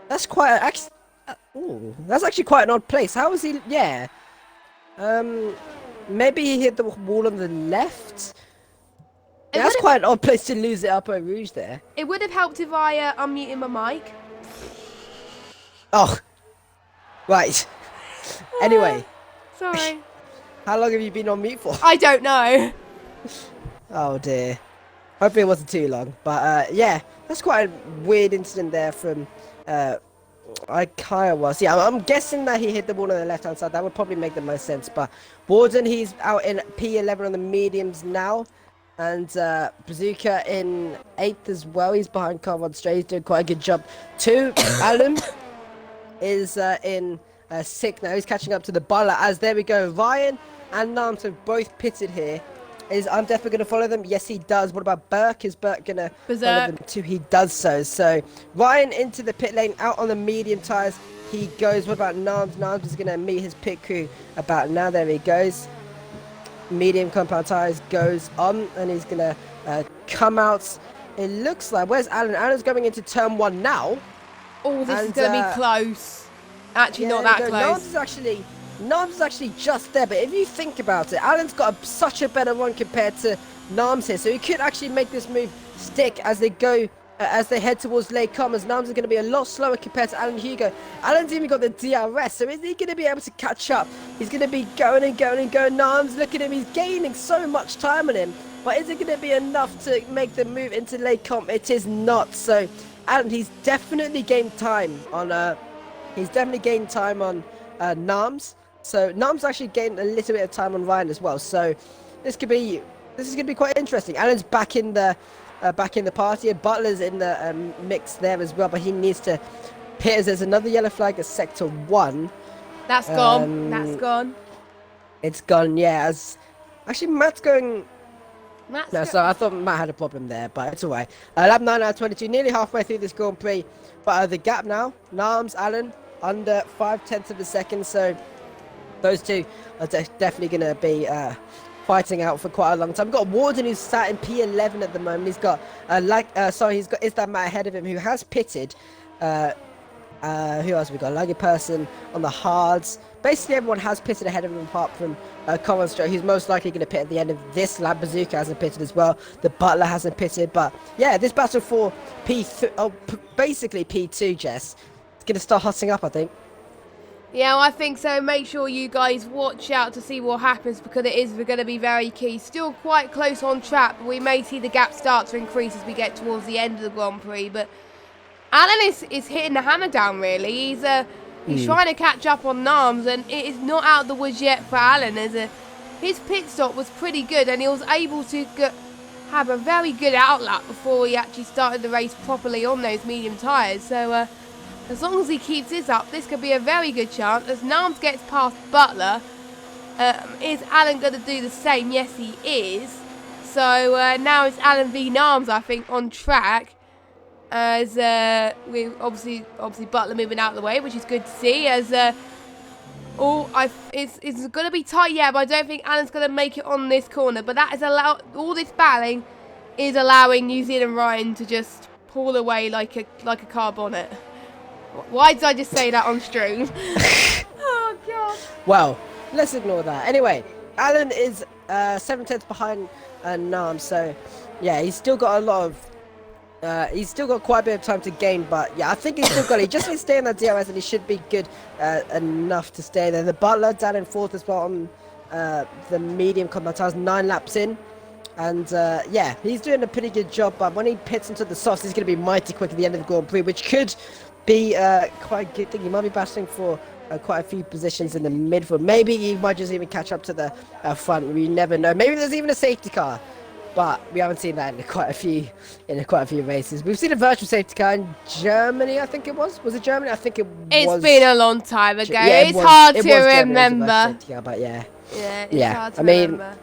that's quite that's actually quite an odd place. How is he? Yeah. Maybe he hit the wall on the left. Yeah, that's quite an odd place to lose it up at Rouge there. It would have helped if I unmuted my mic. Oh, right. Anyway. Sorry. How long have you been on mute for? I don't know. Oh dear. Hopefully it wasn't too long. But yeah, that's quite a weird incident there from I kind of was. Yeah, I'm guessing that he hit the wall on the left-hand side. That would probably make the most sense. But Warden, he's out in P11 on the mediums now. And Bazooka in 8th as well. He's behind Carvon Stray. He's doing quite a good job too. Alan is in 6th now. He's catching up to the Butler. As there we go. Ryan and Nams have both pitted here. Is Undef going to follow them? Yes, he does. What about Burke? Is Burke going to follow them too? He does so. So Ryan into the pit lane, out on the medium tyres. He goes. What about Nams? Nams is going to meet his pit crew about now. There he goes. Medium compound tyres goes on, and he's going to come out. It looks like, where's Alan? Alan's going into turn 1 now. Oh, this is going to be close. Actually, not that close. Nams is actually just there, but if you think about it, Alan's got such a better run compared to Nams here, so he could actually make this move stick as they go, as they head towards Les Combes. Nams is going to be a lot slower compared to Alan Hugo. Alan's even got the DRS, so is he going to be able to catch up? He's going to be going and going and going. Nams, look at him, he's gaining so much time on him, but is it going to be enough to make the move into Les Combes? It is not. So Alan, he's definitely gained time on Nams. So Nams actually gained a little bit of time on Ryan as well. So this is going to be quite interesting. Alan's back in the party, and Butler's in the mix there as well, but he needs to pit as there's another yellow flag at sector 1. That's gone. That's gone. It's gone. Yeah. Actually, Matt's going. So I thought Matt had a problem there, but it's alright. Lap 9 out of 22, nearly halfway through this Grand Prix. But the gap now, Nams, Alan, under 5/10 of a second. So those two are definitely going to be fighting out for quite a long time. We've got Warden, who's sat in P11 at the moment. He's got he's got Isdam Matt ahead of him, who has pitted. Who else we got? Laggy Person on the hards. Basically, everyone has pitted ahead of him apart from Common Stroke, who's most likely going to pit at the end of this lap. Bazooka hasn't pitted as well. The Butler hasn't pitted. But yeah, this battle for basically P2, Jess, it's going to start hotting up, I think. Yeah, I think so. Make sure you guys watch out to see what happens, because it is going to be very key. Still quite close on track, but we may see the gap start to increase as we get towards the end of the Grand Prix. But Alan is hitting the hammer down, really. He's trying to catch up on Nams, and it is not out of the woods yet for Alan. His pit stop was pretty good, and he was able to have a very good outlap before he actually started the race properly on those medium tyres. So as long as he keeps this up, this could be a very good chance. As Nams gets past Butler, is Alan going to do the same? Yes, he is. So now it's Alan v Nams, I think, on track. As we obviously Butler moving out of the way, which is good to see. As Oh, it's going to be tight, yeah, but I don't think Alan's going to make it on this corner. But that is all this battling is allowing New Zealand Ryan to just pull away like a car bonnet. Why did I just say that on stream? Oh, God. Well, let's ignore that. Anyway, Alan is 7/10 behind Nam, so yeah, he's still got a lot of he's still got quite a bit of time to gain, but yeah, I think he's still got it. He just needs to stay in that DRS and he should be good enough to stay there. The Butler down in 4th as well on the medium combat tires, 9 laps in. And yeah, he's doing a pretty good job, but when he pits into the softs, he's going to be mighty quick at the end of the Grand Prix, which could be quite a good thing. He might be battling for quite a few positions in the midfield. Maybe he might just even catch up to the front. We never know. Maybe there's even a safety car. But we haven't seen that in quite a few races. We've seen a virtual safety car in Germany, I think it was. Was it Germany? I think it was. It's been a long time ago. Yeah, it's hard to remember. Car, but yeah. Yeah, it's hard to remember.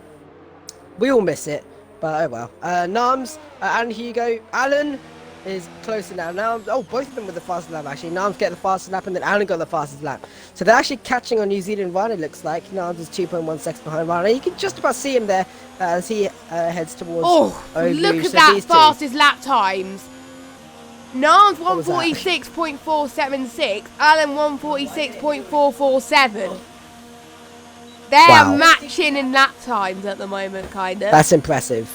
We all miss it, but oh well. Nams and Hugo. Alan is closer now. Both of them with the fastest lap actually. Nams get the fastest lap and then Alan got the fastest lap. So they're actually catching on New Zealand Ryan, it looks like. Nams is 2.1 seconds behind Ryan. You can just about see him there as he heads towards look at that fastest lap times. Nams 146.476, Alan 146.447. They're matching in lap times at the moment, kind of. That's impressive.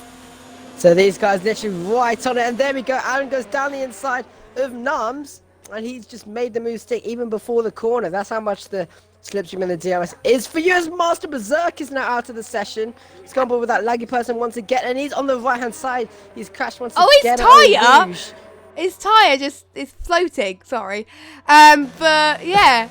So these guys literally right on it, and there we go. Alan goes down the inside of Nams, and he's just made the move stick even before the corner. That's how much the slipstream in the DRS is for you. As Master Berserk is now out of the session. He's gone with that laggy person once again, and he's on the right-hand side. He's crashed once again. His tyre! His tyre just is floating, sorry. But yeah.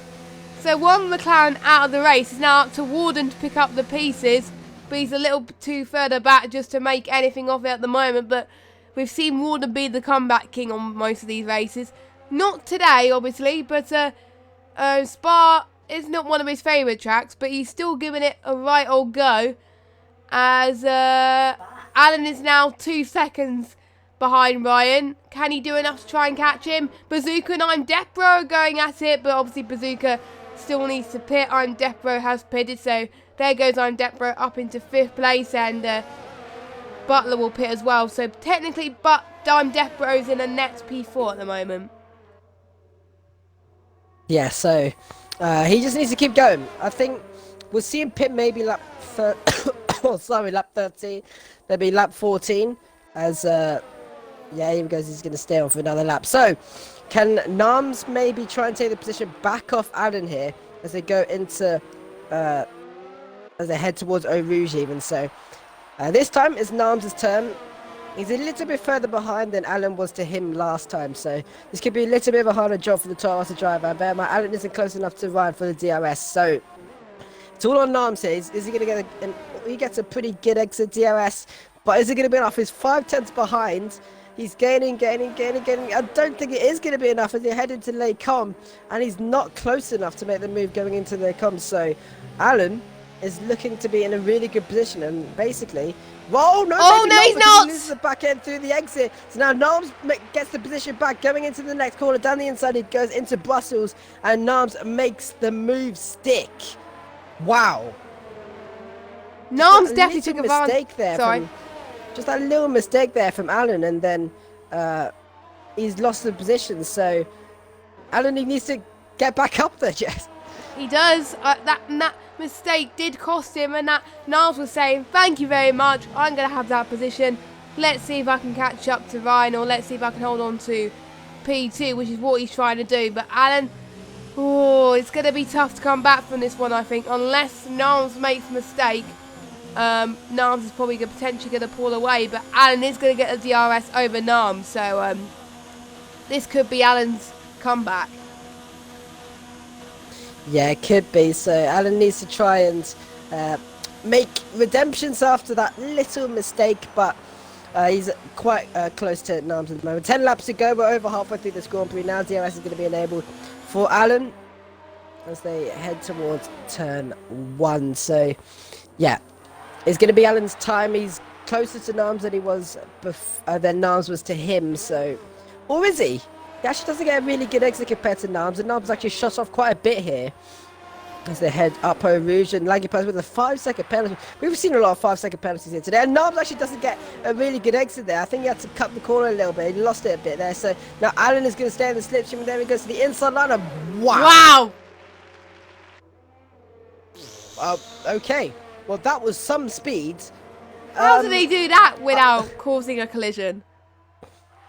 So one McLaren out of the race is now up to Warden to pick up the pieces. But he's a little too further back just to make anything of it at the moment. But we've seen Warden be the comeback king on most of these races. Not today, obviously, but Spa is not one of his favourite tracks, but he's still giving it a right old go. As Alan is now 2 seconds behind Ryan. Can he do enough to try and catch him? Bazooka and I'm Depro are going at it, but obviously Bazooka still needs to pit. I'm Depro has pitted, so there goes I'm Depro up into 5th place, and Butler will pit as well. So technically, I'm Depro's in a net P4 at the moment. Yeah, so he just needs to keep going. I think we'll see him pit maybe lap 13, maybe lap 14, as yeah, here he goes, he's going to stay on for another lap. So can Nams maybe try and take the position back off Alan here as they go into as they head towards Eau Rouge even. So this time is Nams' turn. He's a little bit further behind than Alan was to him last time, so this could be a little bit of a harder job for the Toyota driver. Bear in mind, Alan isn't close enough to Ryan for the DRS, so it's all on Nams here. Is he going to get he gets a pretty good exit DRS, but is it going to be enough? He's 5/10 behind. He's gaining. I don't think it is going to be enough as they head into Les Combes, and he's not close enough to make the move going into Les Combes. So Alan is looking to be in a really good position, and basically, whoa, no, he's not. He loses the back end through the exit. So now Nams gets the position back, going into the next corner. Down the inside, it goes into Brussels, and Nams makes the move stick. Wow. Nams definitely took a mistake there. Just that little mistake there from Alan, and then he's lost the position. So Alan, he needs to get back up there, Jess. He does. That mistake did cost him, and that Niles was saying, thank you very much, I'm going to have that position. Let's see if I can catch up to Ryan, or let's see if I can hold on to P2, which is what he's trying to do. But Alan, it's going to be tough to come back from this one, I think, unless Niles makes a mistake. Niles is probably potentially going to pull away, but Alan is going to get the DRS over Niles, so this could be Alan's comeback. Yeah, it could be. So Alan needs to try and make redemptions after that little mistake, but he's quite close to Nams at the moment. 10 laps to go. We're over halfway through this Grand Prix now. DRS is going to be enabled for Alan as they head towards turn 1. So, yeah, it's going to be Alan's time. He's closer to Nams than he was than Nams was to him. So, or is he? He actually doesn't get a really good exit compared to Nams, and Nams actually shot off quite a bit here. as they head up Eau Rouge, and Laggy Pass with a 5-second penalty. We've seen a lot of 5-second penalties here today, and Nobs actually doesn't get a really good exit there. I think he had to cut the corner a little bit. He lost it a bit there. So now Alan is going to stay in the slipstream, and then he goes to the inside line. And wow! Okay. Well, that was some speed. How did he do that without causing a collision?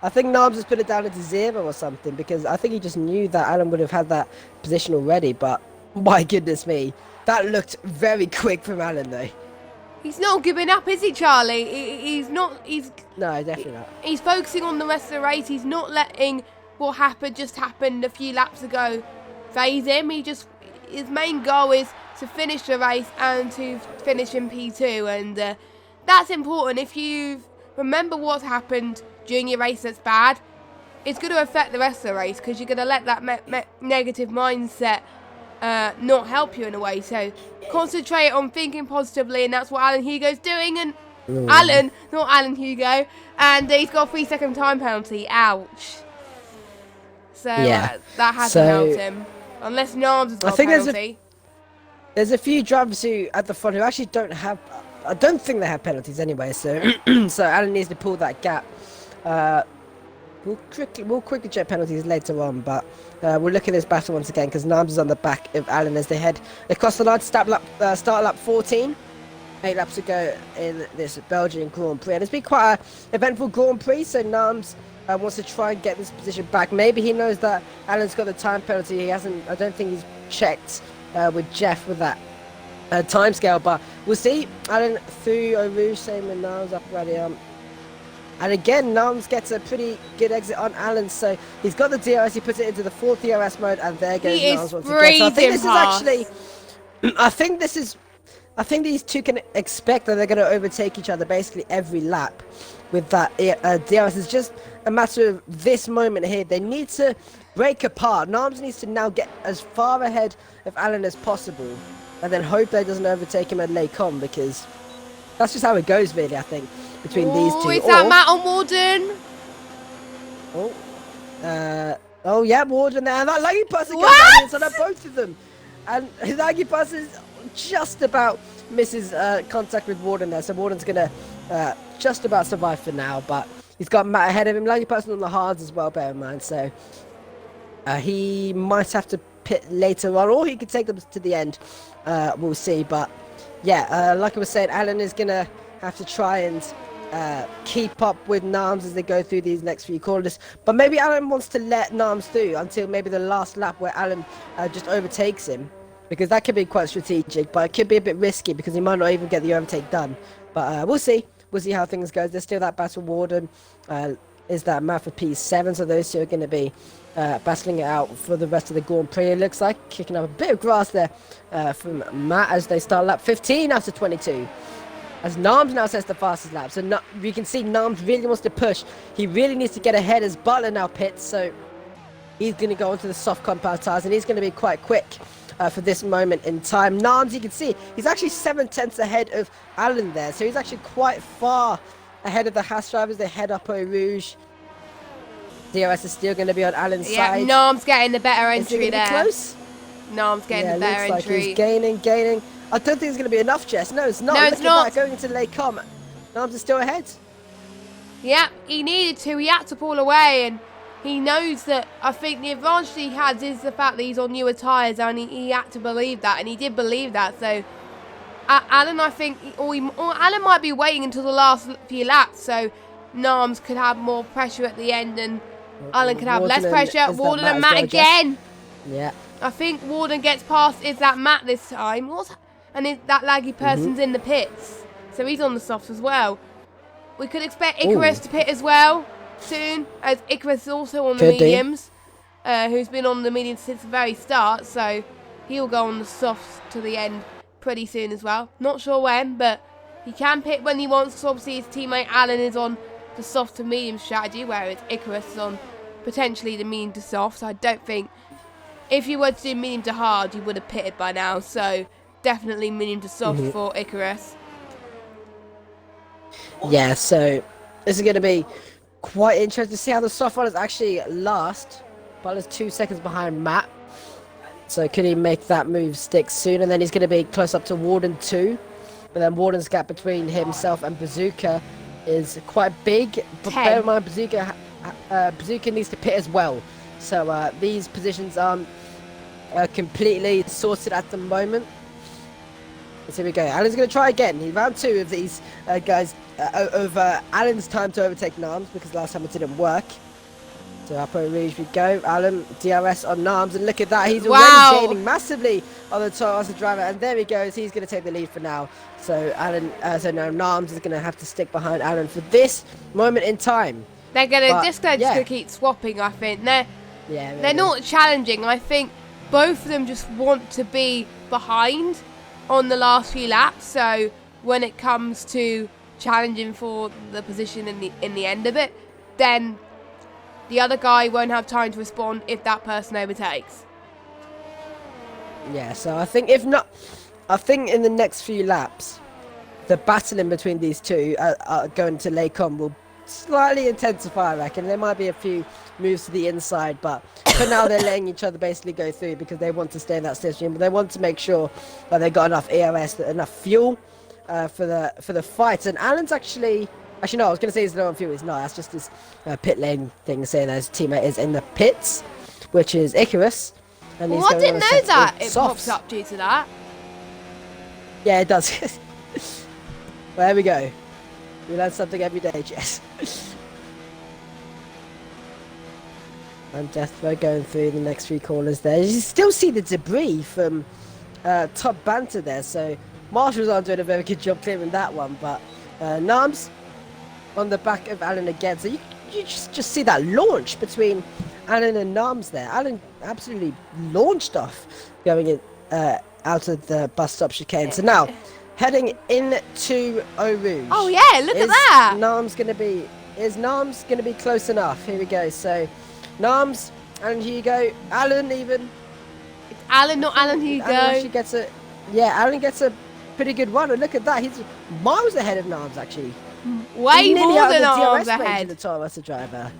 I think Nobs has put it down into 0 or something, because I think he just knew that Alan would have had that position already, but my goodness me. That looked very quick from Alan, though. He's not giving up, is he, Charlie? He's not. No, definitely not. He's focusing on the rest of the race. He's not letting what just happened a few laps ago phase him. His main goal is to finish the race and to finish in P2, and that's important. If you remember what's happened during your race that's bad, it's going to affect the rest of the race, because you're going to let that negative mindset not help you in a way. So concentrate on thinking positively, and that's what Alan Hugo's doing. And Alan, not Alan Hugo, and he's got a 3-second time penalty. Ouch. So yeah, that hasn't helped him, unless Nobs has got a penalty. There's a few drivers who at the front who actually don't have. I don't think they have penalties anyway. So so Alan needs to pull that gap. We'll quickly check penalties later on, but we'll look at this battle once again, because Nobs is on the back of Alan as they head across the line to start lap 14. 8 laps to go in this Belgian Grand Prix, and it's been quite an eventful Grand Prix, so Nobs wants to try and get this position back. Maybe he knows that Alan's got the time penalty. He hasn't. I don't think he's checked with Jeff with that time scale, but we'll see. Alan through Eau Rouge, same with Nobs up already. And again, Nobs gets a pretty good exit on Alan, so he's got the DRS, he puts it into the 4th DRS mode, and there goes Nobs once again. So I think this is actually, I think these two can expect that they're going to overtake each other basically every lap with that DRS. It's just a matter of this moment here. They need to break apart. Nobs needs to now get as far ahead of Alan as possible, and then hope that doesn't overtake him at Les Combes, because that's just how it goes, really, I think, between these two. Is that Matt on Warden? Oh yeah, Warden there, and that Laggy Pass goes down inside of both of them, and Laggy Pass is just about misses contact with Warden there, so Warden's gonna just about survive for now, but he's got Matt ahead of him. Laggy Pass on the hards as well, bear in mind, so he might have to pit later on, or he could take them to the end. We'll see, but yeah, like I was saying, Alan is gonna have to try and keep up with Nobs as they go through these next few corners, but maybe Alan wants to let Nobs through until maybe the last lap where Alan just overtakes him, because that could be quite strategic, but it could be a bit risky because he might not even get the overtake done. But we'll see how things go. There's still that battle. Warden is that Matt for P7, so those two are going to be battling it out for the rest of the Grand Prix. It looks like kicking up a bit of grass there from Matt as they start lap 15 after 22. As Nobs now sets the fastest lap, so you can see Nobs really wants to push. He really needs to get ahead as Butler now pits, so he's going to go onto the soft compound tires, and he's going to be quite quick for this moment in time. Nobs, you can see, he's actually 7/10 ahead of Alan there, so he's actually quite far ahead of the Haas drivers. They head up Eau Rouge. DRS is still going to be on Alan's side. Yeah, Nobs getting the better entry there. Close? Nobs getting the better looks entry. Like he's gaining. I don't think it's going to be enough, Jess. No, it's not. No, it's not. Going into Les Combes. Nobs is still ahead. Yeah, he needed to. He had to pull away, and he knows that. I think the advantage he has is the fact that he's on newer tyres, and he had to believe that, and he did believe that. So Alan, I think, or Alan might be waiting until the last few laps, so Nobs could have more pressure at the end, and Alan could have less pressure. Warden and Matt again. Yeah. I think Warden gets past. Is that Matt this time? And that laggy person's in the pits, so he's on the softs as well. We could expect Icarus to pit as well soon, as Icarus is also on the mediums, who's been on the mediums since the very start, so he'll go on the softs to the end pretty soon as well. Not sure when, but he can pit when he wants, because obviously his teammate Alan is on the soft to medium strategy, whereas Icarus is on potentially the medium to soft. So I don't think, if you were to do medium to hard, you would have pitted by now, so definitely medium to soft for Icarus. Yeah, so this is going to be quite interesting to see how the soft runners actually last. Butler's 2 seconds behind Matt. So could he make that move stick soon? And then he's going to be close up to Warden 2. But then Warden's gap between himself and Bazooka is quite big. But bear in mind, Bazooka needs to pit as well. So these positions aren't completely sorted at the moment. So here we go. Alan's going to try again. He round 2 of these guys over Alan's time to overtake Narms because last time it didn't work. So up over Rouge we go. Alan, DRS on Narms, and look at that. He's already gaining massively on the Thrustmaster driver, and there he goes. He's going to take the lead for now. So Alan, so now Narms is going to have to stick behind Alan for this moment in time. They're just going to keep swapping. I think they're not challenging. I think both of them just want to be behind on the last few laps. So when it comes to challenging for the position in the end of it, then the other guy won't have time to respond if that person overtakes. Yeah, so I think in the next few laps, the battle in between these two going to Lacom will slightly intensify, I reckon. There might be a few moves to the inside, but for now they're letting each other basically go through because they want to stay in that slipstream, but they want to make sure that they've got enough EOS, enough fuel for the fight. And Alan's actually no, I was going to say he's low on fuel. He's not. That's just his pit lane thing saying that his teammate is in the pits, which is Icarus. And I didn't know that it pops up due to that. Yeah, it does. Well, there we go. We learn something every day, Jess. And Deathblow going through the next 3 corners there. You still see the debris from top banter there. So Marshall's on doing a very good job clearing that one, but Narms on the back of Alan again. So you just see that launch between Alan and Narms there. Alan absolutely launched off going in, out of the bus stop chicane. So now heading into Eau Rouge. Oh yeah, look at that. Is Narms going to be close enough? Here we go. So Narms and Hugo. Alan even. It's Alan, not Alan Hugo. Alan gets Alan gets a pretty good run. And look at that. He's miles ahead of Narms actually. Way more than Narms ahead. The Thrustmaster driver.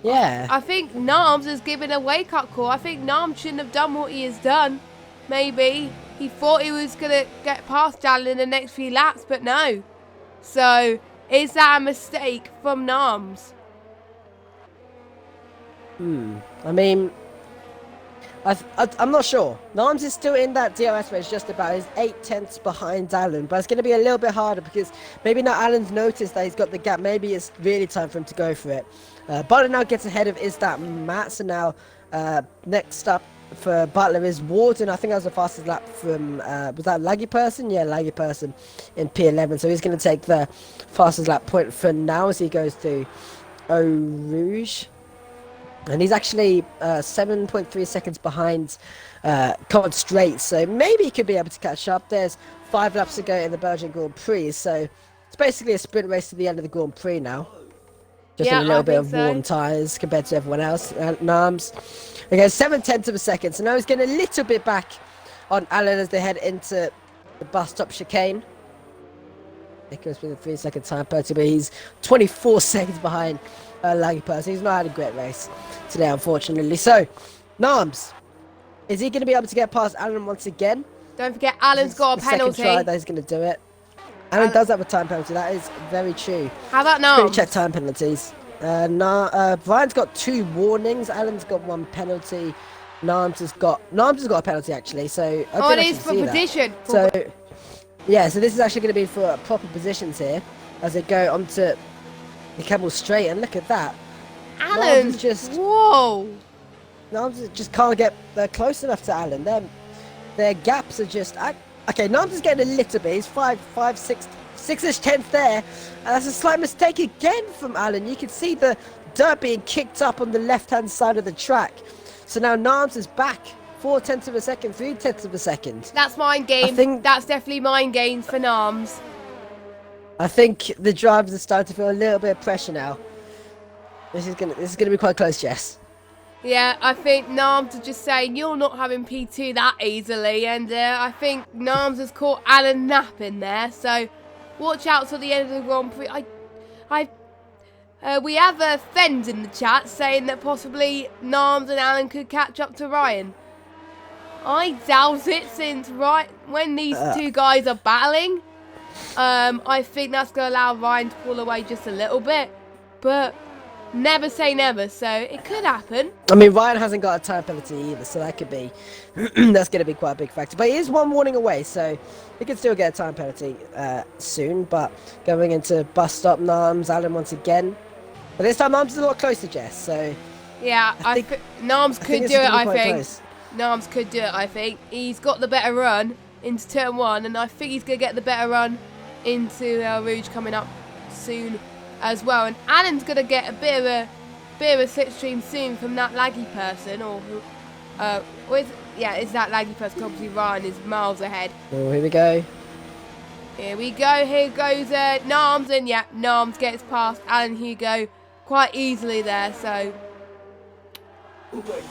Yeah. I think Narms has given a wake-up call. I think Narms shouldn't have done what he has done. Maybe he thought he was going to get past Alan in the next few laps, but no. So, is that a mistake from Narms? I mean, I'm not sure. Narms is still in that DRS race just about. He's 8/10 behind Alan, but it's going to be a little bit harder because maybe now Alan's noticed that he's got the gap. Maybe it's really time for him to go for it. Butler now gets ahead of Matt. So now next up for Butler is Warden. I think that was the fastest lap from, was that Laggy Person? Yeah, Laggy Person in P11. So he's going to take the fastest lap point for now as he goes to Eau Rouge. And he's actually 7.3 seconds behind Cod Straight, so maybe he could be able to catch up. There's 5 laps to go in the Belgian Grand Prix, so it's basically a sprint race to the end of the Grand Prix now. Just a little bit of warm tyres compared to everyone else. Narms, again, 7/10 of a second, so now he's getting a little bit back on Alan as they head into the bus stop chicane. It goes with a 3-second time penalty, but he's 24 seconds behind Laggy Person. He's not had a great race today, unfortunately. So, Narms, is he going to be able to get past Alan once again? Don't forget, Alan's got a penalty. Second try that he's going to do it. Alan does have a time penalty. That is very true. How about Narms? Check time penalties. Brian's got 2 warnings. Alan's got 1 penalty. Narms has got a penalty actually. So it is for position. So yeah, so this is actually going to be for proper positions here as they go onto the Camel Straight, and look at that. Alan, whoa! Narms just can't get close enough to Alan. Their gaps are just okay. Narms is getting a little bit. He's 6-ish tenths there, and that's a slight mistake again from Alan. You can see the dirt being kicked up on the left-hand side of the track. So now Narms is back 4/10 of a second, 3/10 of a second. That's mind game. That's definitely mind games for Narms. I think the drivers are starting to feel a little bit of pressure now. This is gonna be quite close, Jess. Yeah, I think Narms is just saying you're not having P2 that easily, and I think Narms has caught Alan napping there. So watch out till the end of the Grand Prix. We have Fens in the chat saying that possibly Narms and Alan could catch up to Ryan. I doubt it, since right when these two guys are battling, I think that's going to allow Ryan to pull away just a little bit. But never say never, so it could happen. I mean, Ryan hasn't got a time penalty either, so that could be that's going to be quite a big factor. But he is one warning away, so he could still get a time penalty soon. But going into bus stop, Narms, Alan once again. But this time Narms is a lot closer, Jess. So yeah, I think Narms could do it. I think Narms could do it. I think he's got the better run into turn 1, and I think he's going to get the better run into Rouge coming up soon as well. And Alan's going to get a bit of a slipstream soon from that laggy person, or it's that laggy person. Obviously Ryan is miles ahead. Oh, here we go. Here we go. Here goes Narms, and yeah, Narms gets past Alan Hugo quite easily there. So,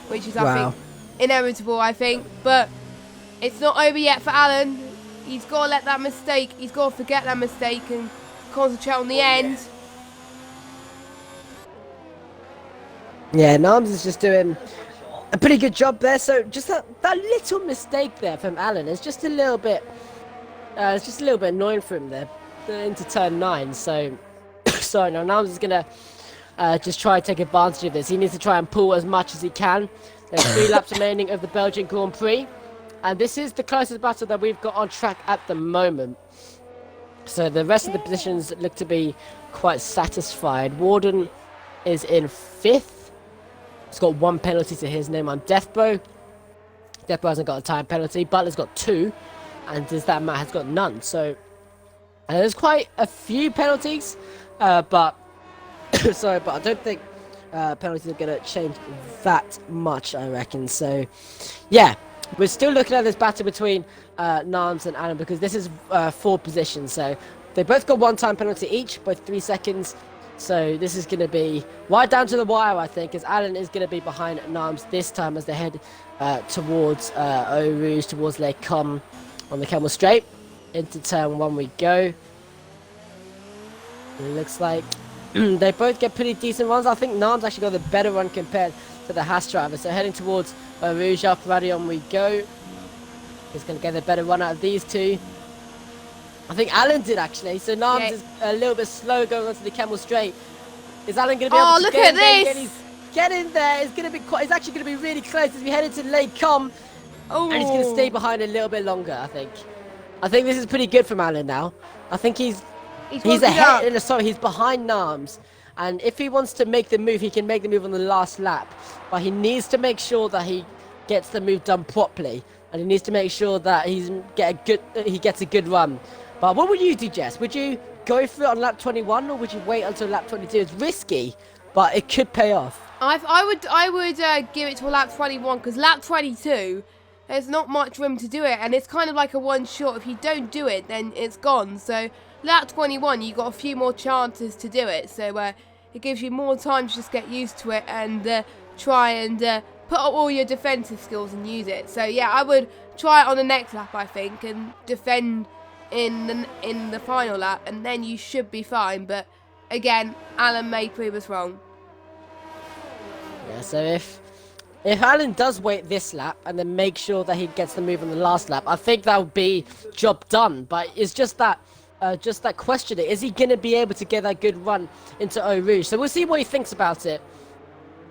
which is I think inevitable. I think, but it's not over yet for Alan. He's got to let that mistake. He's got to forget that mistake and concentrate on the end. Yeah, Narms is just doing a pretty good job there. So just that little mistake there from Alan is just a little bit, it's just a little bit annoying for him there into turn 9. So, sorry, now Narms is gonna just try and take advantage of this. He needs to try and pull as much as he can. There's 3 laps remaining of the Belgian Grand Prix, and this is the closest battle that we've got on track at the moment. So the rest of the positions look to be quite satisfied. Warden is in 5th. He's got 1 penalty to his name on Deathbow. Deathbow hasn't got a time penalty. Butler's got 2, and Matt has got none. So there's quite a few penalties, but sorry, but I don't think penalties are going to change that much, I reckon. So yeah, we're still looking at this battle between Narms and Alan, because this is 4 positions. So they both got 1 time penalty each, both 3 seconds. So this is going to be right down to the wire, I think, as Alan is going to be behind Narms this time as they head towards Eau Rouge, towards Les Coms on the Camel Straight. Into turn 1 we go. It looks like they both get pretty decent runs. I think Narms actually got the better run compared to the Haas driver. So heading towards Eau Rouge, up Radion we go. He's going to get the better run out of these two. I think Alan did actually, so Narms is a little bit slow going onto the Camel Straight. Is Alan going to be able to look at this! He's getting there. It's going to be quite. It's actually going to be really close as we head into Les Coms. And he's going to stay behind a little bit longer, I think. I think this is pretty good from Alan now. I think he's ahead. Sorry, he's behind Narms. And if he wants to make the move, he can make the move on the last lap. But he needs to make sure that he gets the move done properly, and he needs to make sure that he gets a good run. But what would you do, Jess? Would you go for it on lap 21, or would you wait until lap 22? It's risky, but it could pay off. I would give it to lap 21, because lap 22, there's not much room to do it, and it's kind of like a one shot. If you don't do it, then it's gone. So lap 21, you got a few more chances to do it. So it gives you more time to just get used to it and try and put up all your defensive skills and use it. So yeah, I would try it on the next lap, I think, and defend in the final lap, and then you should be fine. But again, Alan may prove us wrong. Yeah, so if Alan does wait this lap and then make sure that he gets the move on the last lap, I think that would be job done. But it's just that question: is he going to be able to get that good run into Eau Rouge? So we'll see what he thinks about it.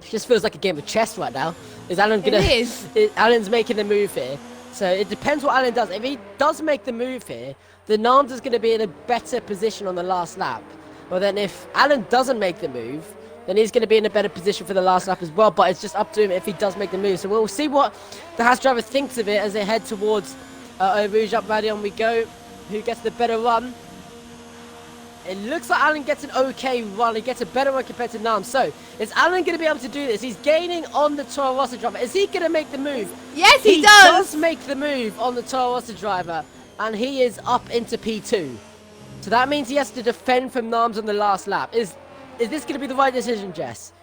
It just feels like a game of chess right now. Is Alan gonna? It is. Alan's making the move here. So it depends what Alan does. If he does make the move here, then Narms is going to be in a better position on the last lap. Well, then if Alan doesn't make the move, then he's going to be in a better position for the last lap as well. But it's just up to him if he does make the move. So we'll see what the Haas driver thinks of it as they head towards Eau Rouge. Up Radion we go. Who gets the better run? It looks like Alan gets an okay run. He gets a better run compared to Narms. So, is Alan going to be able to do this? He's gaining on the Toro Rosso driver. Is he going to make the move? Yes, he does! He does make the move on the Toro Rosso driver. And he is up into P2. So that means he has to defend from Narms on the last lap. Is this going to be the right decision, Jess?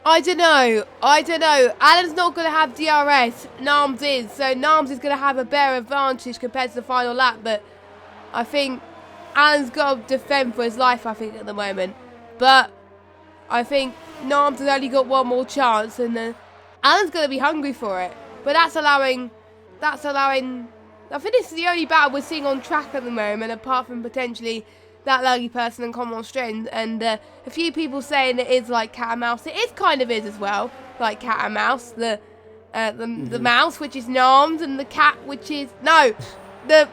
I don't know. Alan's not going to have DRS. Narms is. So Narms is going to have a better advantage compared to the final lap. But I think Alan's got to defend for his life, I think, at the moment. But I think Narms has only got one more chance, and Alan's going to be hungry for it. But that's allowing that's allowing. I think this is the only battle we're seeing on track at the moment, apart from potentially that Lucky Person and Common Strength, and a few people saying it is like cat and mouse. It is kind of is as well, like cat and mouse. The mouse, which is Norms, and the cat, which is the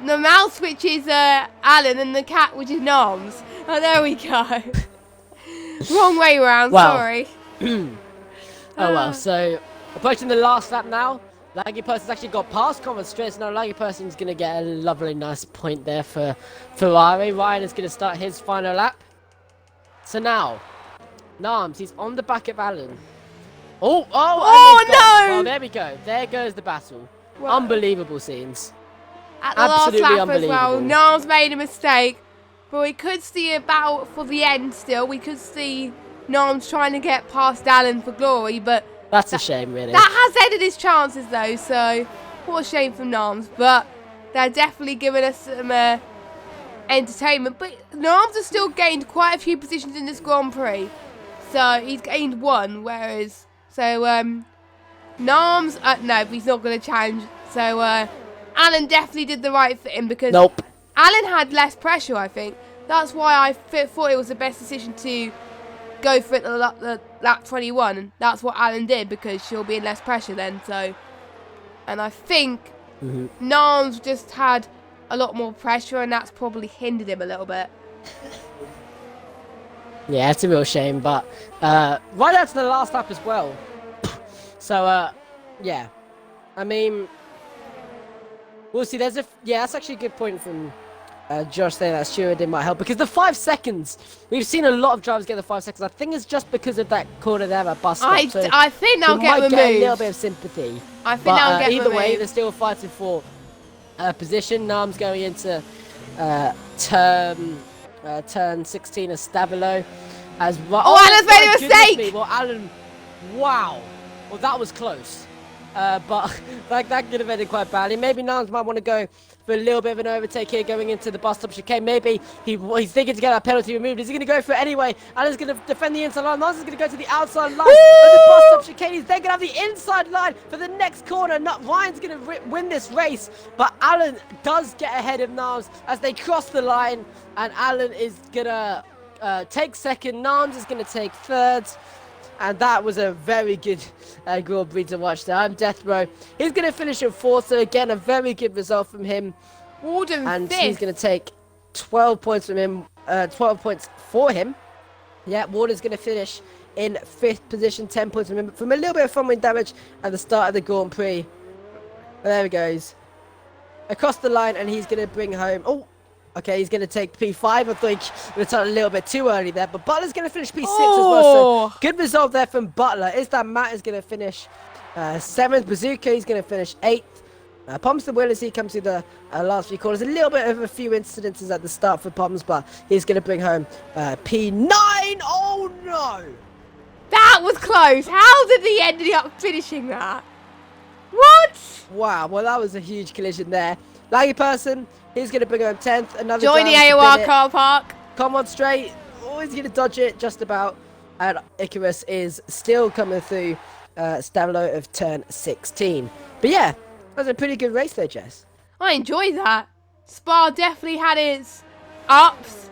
mouse, which is Alan, and the cat, which is Norms. Oh, there we go. Wrong way around. Wow. Sorry. Oh well. So approaching the last lap now. Laggy Person's actually got past Common Strength. Now Laggy Person's going to get a lovely nice point there for Ferrari. Ryan is going to start his final lap. So now, Narms, he's on the back of Alan. Oh no! Well, there we go. There goes the battle. Well, unbelievable scenes. At the Absolutely last lap as unbelievable. well, Narms made a mistake. But we could see a battle for the end still. We could see Narms trying to get past Alan for glory, but That's a shame, really. that has ended his chances, though, so what a shame from Narms. But they're definitely giving us some entertainment. But Narms has still gained quite a few positions in this Grand Prix. So he's gained one, whereas... So, Narms... no, he's not going to challenge. So, Alan definitely did the right thing because... Nope. Alan had less pressure, I think. That's why I thought it was the best decision to go for it the lap 21. And that's what Alan did because she'll be in less pressure then. So, and I think Narms just had a lot more pressure, and that's probably hindered him a little bit. Yeah, it's a real shame, but right out to the last lap as well. So, yeah. I mean, we'll see. That's actually a good point from Josh there. That stewarding might help because the 5 seconds. We've seen a lot of drivers get the 5 seconds. I think it's just because of that corner there, that bus stop. I think they'll get removed. Get a little bit of sympathy. I think they'll get either way, removed. they're still fighting for position. Narm's going into turn 16 as Stavilo. As well. Alan's made a mistake! Well, Alan, wow. Well, that was close. But that could have ended quite badly. Maybe Narms might want to go for a little bit of an overtake here going into the bus stop chicane. Maybe he's thinking to get that penalty removed. Is he going to go for it anyway? Alan's going to defend the inside line. Narms is going to go to the outside line of the bus stop chicane. He's then going to have the inside line for the next corner. Ryan's going to win this race. But Alan does get ahead of Narms as they cross the line. And Alan is going to take second. Narms is going to take third. And that was a very good Grand Prix to watch there. I'm Death Row. He's going to finish in fourth. So again, a very good result from him. Warden and fifth. He's going to take 12 points from him. 12 points for him. Yeah, Warden's going to finish in fifth position. 10 points from him. From a little bit of front wing damage at the start of the Grand Prix. But there he goes. Across the line, and he's going to bring home... Oh! Okay, he's going to take P5. I think we were a little bit too early there. But Butler's going to finish P6 as well. So good result there from Butler. Is that Matt is going to finish 7th. Bazooka, he's going to finish 8th. Poms the Will as he comes to the last few corners. A little bit of a few incidences at the start for Poms, but he's going to bring home P9. Oh, no. That was close. How did he end up finishing that? What? Wow, well, that was a huge collision there. Laggy Person, he's going to bring home 10th. Another join the AOR car park. Come on straight. Oh, he's going to dodge it just about. And Icarus is still coming through Stavilo of turn 16. But yeah, that was a pretty good race there, Jess. I enjoyed that. Spa definitely had its ups.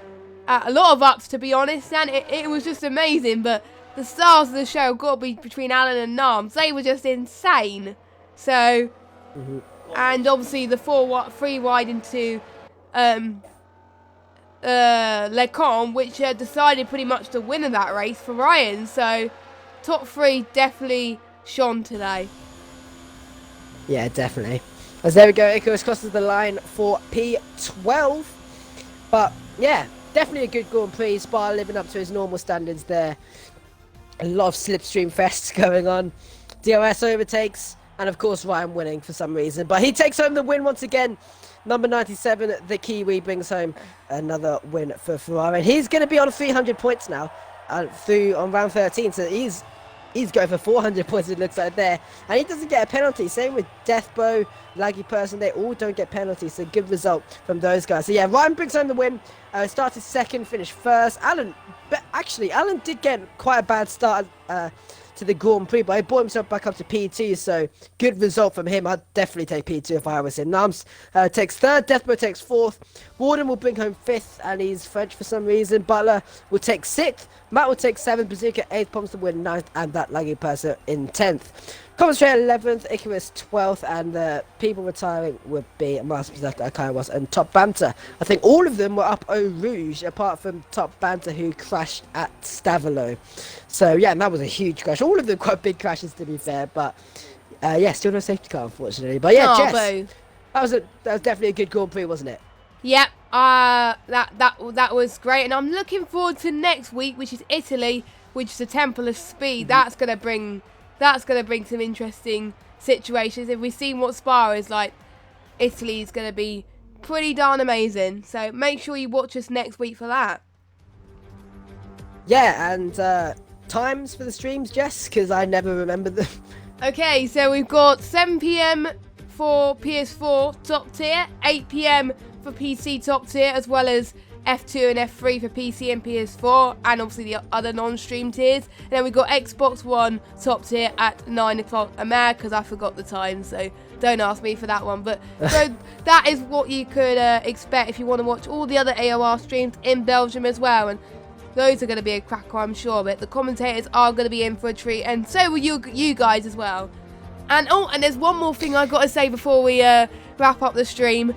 A lot of ups, to be honest. And it was just amazing. But the stars of the show got to be between Alan and Narms. They were just insane. So... And obviously the 3 wide into Lecon, which decided pretty much the winner of that race for Ryan. So top 3 definitely shone today. Yeah, definitely. As there we go, Icarus crosses the line for P12. But yeah, definitely a good Grand Prix. Spa living up to his normal standards there. A lot of slipstream fests going on. DRS overtakes. And of course, Ryan winning for some reason. But he takes home the win once again. Number 97, the Kiwi, brings home another win for Ferrari. And he's going to be on 300 points now on round 13. So he's going for 400 points, it looks like there. And he doesn't get a penalty. Same with Deathbow, Laggy Person. They all don't get penalties. So good result from those guys. So yeah, Ryan brings home the win. Started second, finished first. Alan did get quite a bad start to the Grand Prix, but he brought himself back up to P2, so good result from him. I'd definitely take P2 if I was him. Nams takes 3rd, Deathbird takes 4th, Warden will bring home 5th, and he's French for some reason. Butler will take 6th, Matt will take 7th, Bazooka 8th, Pomps to win 9th, and that Laggy Purser in 10th. Commentator 11th, Icarus 12th, and the people retiring would be Master Berserker, Kairos, and Top Banter. I think all of them were up Eau Rouge, apart from Top Banter, who crashed at Stavelo. So yeah, and that was a huge crash. All of them quite big crashes, to be fair, but yeah, still no safety car, unfortunately. But yeah, Jess, that was definitely a good Grand Prix, wasn't it? Yep, that was great, and I'm looking forward to next week, which is Italy, which is the Temple of Speed. That's gonna bring some interesting situations. If we've seen what Spa is like, Italy is going to be pretty darn amazing. So make sure you watch us next week for that. Yeah, and times for the streams, Jess, because I never remember them. Okay, so we've got 7 PM for PS4 top tier, 8 PM for PC top tier, as well as F2 and F3 for PC and PS4, and obviously the other non-stream tiers. And then we got Xbox One top tier at 9 o'clock America, because I forgot the time, so don't ask me for that one. But so that is what you could expect if you want to watch all the other AOR streams in Belgium as well. And those are going to be a cracker, I'm sure. But the commentators are going to be in for a treat, and so will you guys as well. And oh, and there's one more thing I've got to say before we wrap up the stream.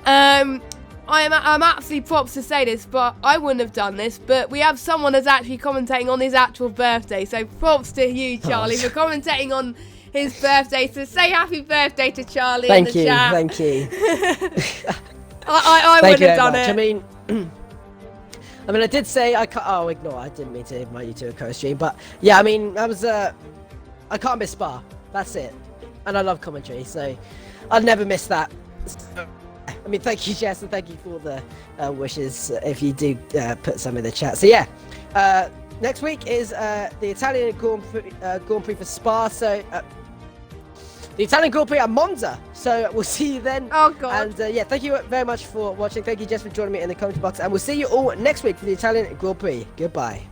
I'm absolutely props to say this, but I wouldn't have done this, but we have someone that's actually commentating on his actual birthday, so props to you, Charlie, for commentating on his birthday. So say happy birthday to Charlie in the chat. Thank you. I wouldn't have done it. I mean, I did say I can't. Oh, ignore. I didn't mean to invite you to a co-stream, but yeah, I mean, I can't miss Spa. That's it, and I love commentary, so I'd never miss that. I mean, thank you, Jess, and thank you for the wishes, if you do put some in the chat. So yeah, next week is the Italian Grand Prix for Spa, so the Italian Grand Prix at Monza, so we'll see you then. Oh god. And yeah, thank you very much for watching. Thank you, Jess, for joining me in the comment box, and we'll see you all next week for the Italian Grand Prix. Goodbye.